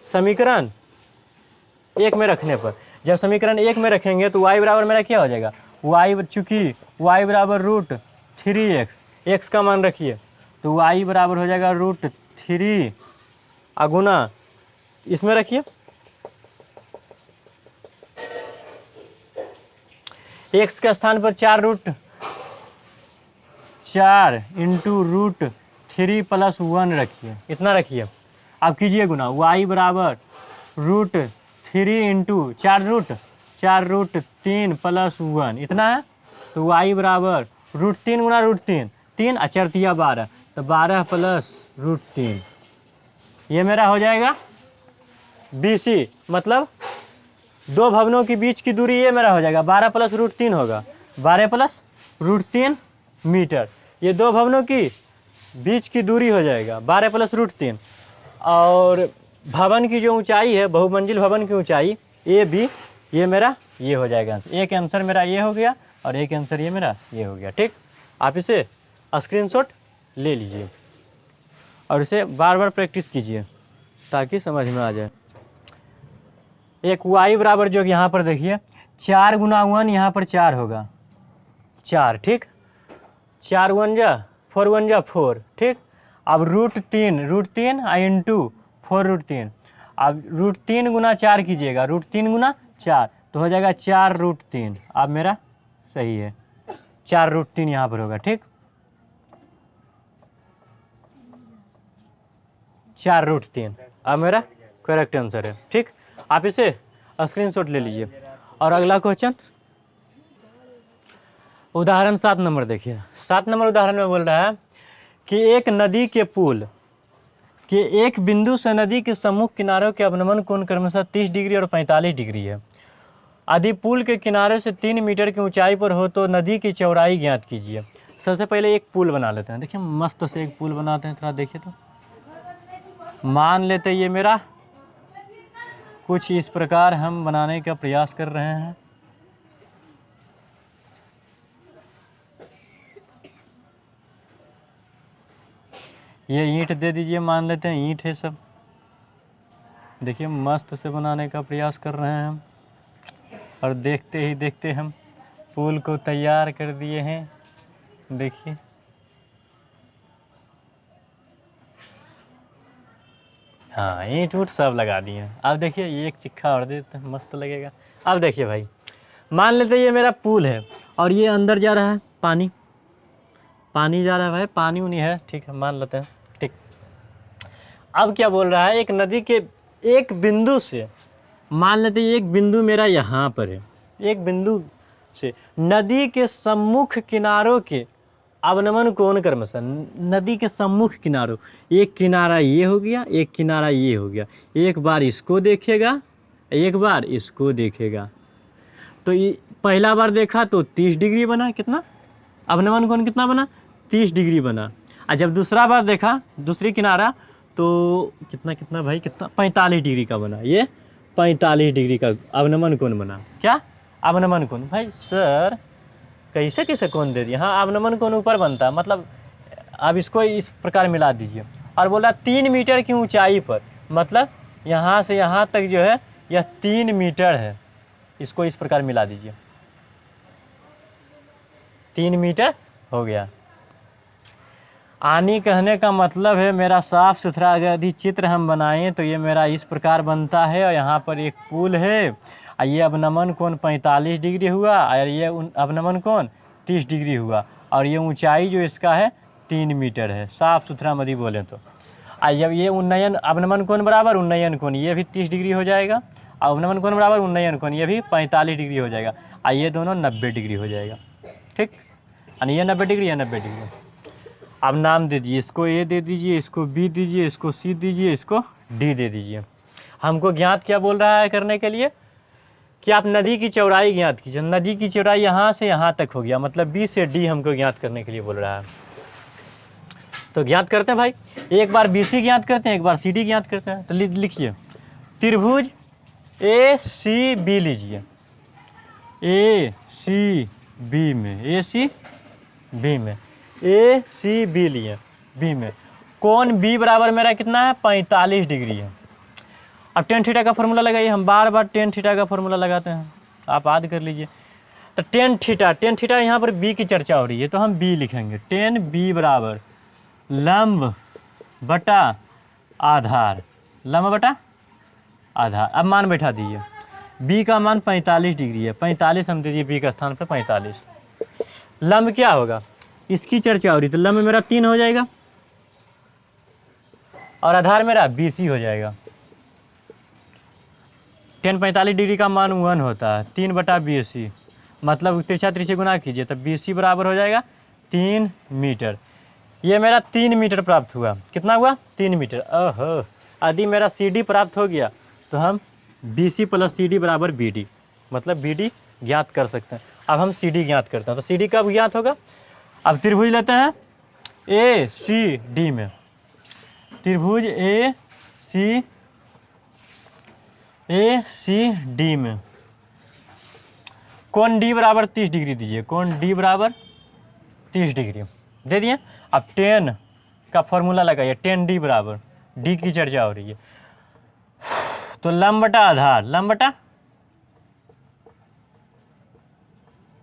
समीकरण 1 में रखने पर, जब समीकरण 1 में रखेंगे तो y बराबर मेरा क्या हो जाएगा, चूँकि y बराबर √3x, x का मान रखिए तो y बराबर हो जाएगा √3 गुना इसमें रखिए x के स्थान पर 4 इंटू √3 + 1 रखिए, इतना रखिए। अब कीजिए गुना, y बराबर √3 इंटू 4 √3 + 1 इतना है, तो y बराबर √3 गुना √3 3 और 4 × 12, तो 12 + √3, ये मेरा हो जाएगा BC, मतलब दो भवनों के बीच की दूरी ये मेरा हो जाएगा 12 + √3 होगा, 12 + √3 मीटर, ये दो भवनों की बीच की दूरी हो जाएगा 12 + √3। और भवन की जो ऊंचाई है, बहुमंजिल भवन की ऊंचाई AB, ये मेरा ये हो जाएगा, एक आंसर मेरा ये हो गया और एक आंसर ये मेरा ये हो गया, ठीक। आप इसे स्क्रीनशॉट ले लीजिए और इसे बार बार प्रैक्टिस कीजिए ताकि समझ में आ जाए। एक y बराबर जो यहाँ पर देखिए 4 गुना 1 यहाँ पर 4 होगा, 4, ठीक, 4 × 1 = 4 × 1 = 4, ठीक। अब √3 इंटू 4 √3, अब √3 गुना 4 कीजिएगा, √3 गुना 4 तो हो जाएगा 4 √3, अब मेरा सही है 4 √3 यहाँ पर होगा, ठीक, 4 √3 अब मेरा करेक्ट आंसर है, ठीक। आप इसे स्क्रीनशॉट ले लीजिए। और अगला क्वेश्चन उदाहरण 7 नंबर देखिए, 7 नंबर उदाहरण में बोल रहा है कि एक नदी के पुल के एक बिंदु से नदी के सम्मुख किनारों के अवनमन कोण क्रमशः 30 डिग्री और 45 डिग्री है। यदि पुल के किनारे से 3 मीटर की ऊंचाई पर हो तो नदी की चौड़ाई ज्ञात कीजिए। सबसे पहले एक पुल बना लेते हैं। देखिए मस्त से एक पुल बनाते हैं, थोड़ा देखिए तो। मान लेते ये मेरा कुछ इस प्रकार हम बनाने का प्रयास कर रहे हैं। ये ईंट दे दीजिए, मान लेते हैं ईंट है सब। देखिए मस्त से बनाने का प्रयास कर रहे हैं हम, और देखते ही देखते हम पुल को तैयार कर दिए हैं। देखिए हाँ, ईंट ऊँट सब लगा दिए हैं। अब देखिए ये एक चिक्खा और दे देते हैं, मस्त लगेगा। अब देखिए भाई, मान लेते ये मेरा पुल है और ये अंदर जा रहा है पानी, पानी जा रहा है भाई, पानी उनी है, ठीक है, मान लेते हैं, ठीक। अब क्या बोल रहा है, एक नदी के एक बिंदु से, मान लेते हैं एक बिंदु मेरा यहाँ पर है, एक बिंदु से नदी के सम्मुख किनारों के अवनमन कोण क्रमशः, नदी के सम्मुख किनारों, एक किनारा ये हो गया, एक किनारा ये हो गया, एक बार इसको देखेगा, एक बार इसको देखेगा। तो ये पहला बार देखा तो 30 डिग्री बना, कितना अवनमन कोण कितना बना, 30 डिग्री बना। और जब दूसरा बार देखा दूसरी किनारा तो कितना भाई, कितना 45 डिग्री का बना। ये 45 डिग्री का अवनमन कोण बना। क्या अवनमन कोण? भाई सर कैसे कोण दे दिया? हाँ, अवनमन कोण ऊपर बनता है, मतलब अब इसको इस प्रकार मिला दीजिए। और बोला 3 मीटर की ऊंचाई पर, मतलब यहाँ से यहाँ तक जो है यह 3 मीटर है, इसको इस प्रकार मिला दीजिए, 3 मीटर हो गया। आनी कहने का मतलब है मेरा साफ सुथरा अगर यदि चित्र हम बनाएं तो ये मेरा इस प्रकार बनता है, और यहाँ पर एक पुल है, और ये अवनमन कोण 45 डिग्री हुआ, और ये अवनमन कोण 30 डिग्री हुआ, और ये ऊंचाई जो इसका है 3 मीटर है, साफ सुथरा मदी बोले तो। और जब ये उन्नयन अवनमन कोण बराबर उन्नयन कोण, ये भी 30 डिग्री हो जाएगा, और अवनमन कोण बराबर उन्नयन कोण, ये भी 45 डिग्री हो जाएगा, और ये दोनों 90 डिग्री हो जाएगा, ठीक। और ये 90 डिग्री, ये 90 डिग्री। अब नाम दे दीजिए, इसको ए दे दीजिए, इसको बी दीजिए, इसको सी दीजिए, इसको डी दे दीजिए। हमको ज्ञात क्या बोल रहा है करने के लिए कि आप नदी की चौड़ाई ज्ञात कीजिए। नदी की चौड़ाई यहाँ से यहाँ तक हो गया, मतलब बी से डी हमको ज्ञात करने के लिए बोल रहा है। तो ज्ञात करते हैं भाई, एक बार बी सी ज्ञात करते हैं, एक बार सी डी ज्ञात करते हैं। तो लिखिए त्रिभुज ए सी बी लीजिए, ए सी बी में, ए सी बी में, ए सी बी लिए, बी में कोण बी बराबर मेरा कितना है, 45 डिग्री है। अब टेन थीटा का फॉर्मूला लगाइए, हम बार बार टेन थीटा का फॉर्मूला लगाते हैं, आप याद कर लीजिए। तो टेन थीटा यहाँ पर बी की चर्चा हो रही है तो हम बी लिखेंगे, टेन बी बराबर लंब बटा आधार, लंब बटा आधार। अब मान बैठा दीजिए, बी का मान 45 डिग्री है, 45 हम दे दिए बी का स्थान पर 45। लंब क्या होगा, इसकी चर्चा हो रही तो लंब मेरा 3 हो जाएगा, और आधार मेरा BC हो जाएगा। टेन 45 डिग्री का मान 1 होता है, 3 बटा BC, मतलब तिरछा तिरछे गुना कीजिए तो BC बराबर हो जाएगा 3 मीटर। ये मेरा 3 मीटर प्राप्त हुआ, कितना हुआ 3 मीटर। ओहो, यदि मेरा CD प्राप्त हो गया तो हम BC प्लस CD बराबर BD, मतलब BD ज्ञात कर सकते हैं। अब हम CD ज्ञात करते हैं, तो CD कब ज्ञात होगा, अब त्रिभुज लेते हैं ACD में, त्रिभुज ACD में कोण D बराबर 30 डिग्री दीजिए, कोण D बराबर 30 डिग्री दे दिए। अब टेन का फॉर्मूला लगाइए, टेन D बराबर, D की चर्चा हो रही है तो लंब बटा आधार, लंब बटा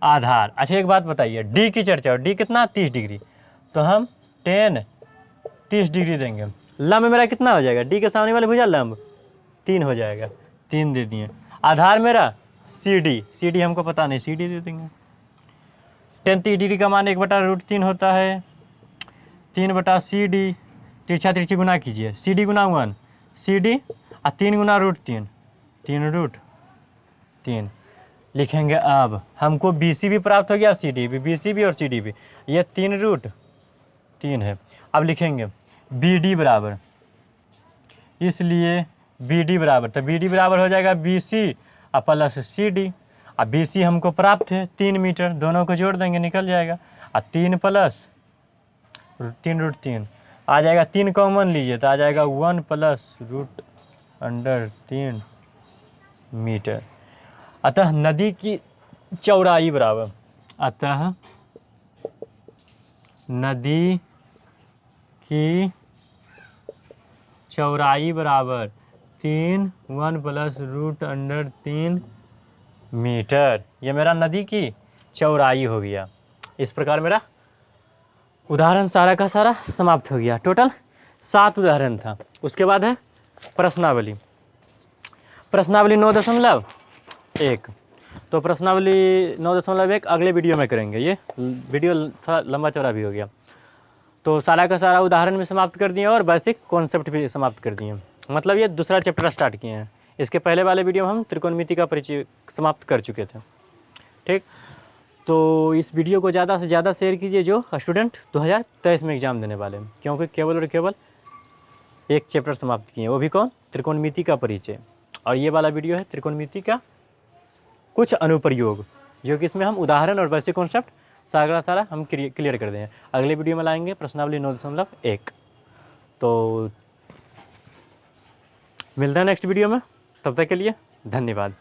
आधार। अच्छा एक बात बताइए, D की चर्चा हो, D कितना 30 डिग्री, तो हम टेन 30 डिग्री देंगे, लंब मेरा कितना हो जाएगा, D के सामने वाले भुजा लंब 3 हो जाएगा, 3 दे दिए। आधार मेरा CD हमको पता नहीं, CD दे देंगे। टेन 30 डिग्री का मान 1/√3 होता है, 3/CD, तिरछा तिरछी गुना कीजिए, CD गुना 1 CD, और 3 गुना √3, 3√3 लिखेंगे। अब हमको BC भी प्राप्त हो गया और CD भी, BC भी और CD भी, ये 3√3 3 है। अब लिखेंगे बी डी बराबर, इसलिए बी डी बराबर, तो बी डी बराबर हो जाएगा बी सी और प्लस सी डी। अब बी सी हमको प्राप्त है 3 मीटर, दोनों को जोड़ देंगे निकल जाएगा। और 3 प्लस 3√3 आ जाएगा, 3 कॉमन लीजिए तो आ जाएगा 1 प्लस √3 मीटर। अतः नदी की चौड़ाई बराबर, अतः नदी की चौड़ाई बराबर 1 प्लस √3 मीटर। ये मेरा नदी की चौड़ाई हो गया। इस प्रकार मेरा उदाहरण सारा का सारा समाप्त हो गया। टोटल 7 उदाहरण था। उसके बाद है प्रश्नावली। प्रश्नावली 9.1। तो प्रश्नावली 9.1 अगले वीडियो में करेंगे। ये वीडियो थोड़ा लंबा चौड़ा भी हो गया। तो सारा का सारा उदाहरण भी समाप्त कर दिए और बेसिक कॉन्सेप्ट भी समाप्त कर दिए। मतलब ये दूसरा चैप्टर स्टार्ट किए हैं। इसके पहले वाले वीडियो में हम त्रिकोणमिति का परिचय समाप्त कर चुके थे। ठीक, तो इस वीडियो को ज़्यादा से ज़्यादा शेयर कीजिए जो स्टूडेंट 2023 में एग्ज़ाम देने वाले हैं, क्योंकि केवल और केवल एक चैप्टर समाप्त किए हैं, वो भी कौन, त्रिकोणमिति का परिचय। और ये वाला वीडियो है त्रिकोणमिति का कुछ अनुप्रयोग, जो कि इसमें हम उदाहरण और बेसिक कॉन्सेप्ट सारा हम क्लियर कर दें। अगले वीडियो में लाएंगे प्रश्नावली 9.1। तो मिलते हैं नेक्स्ट वीडियो में, तब तक के लिए धन्यवाद।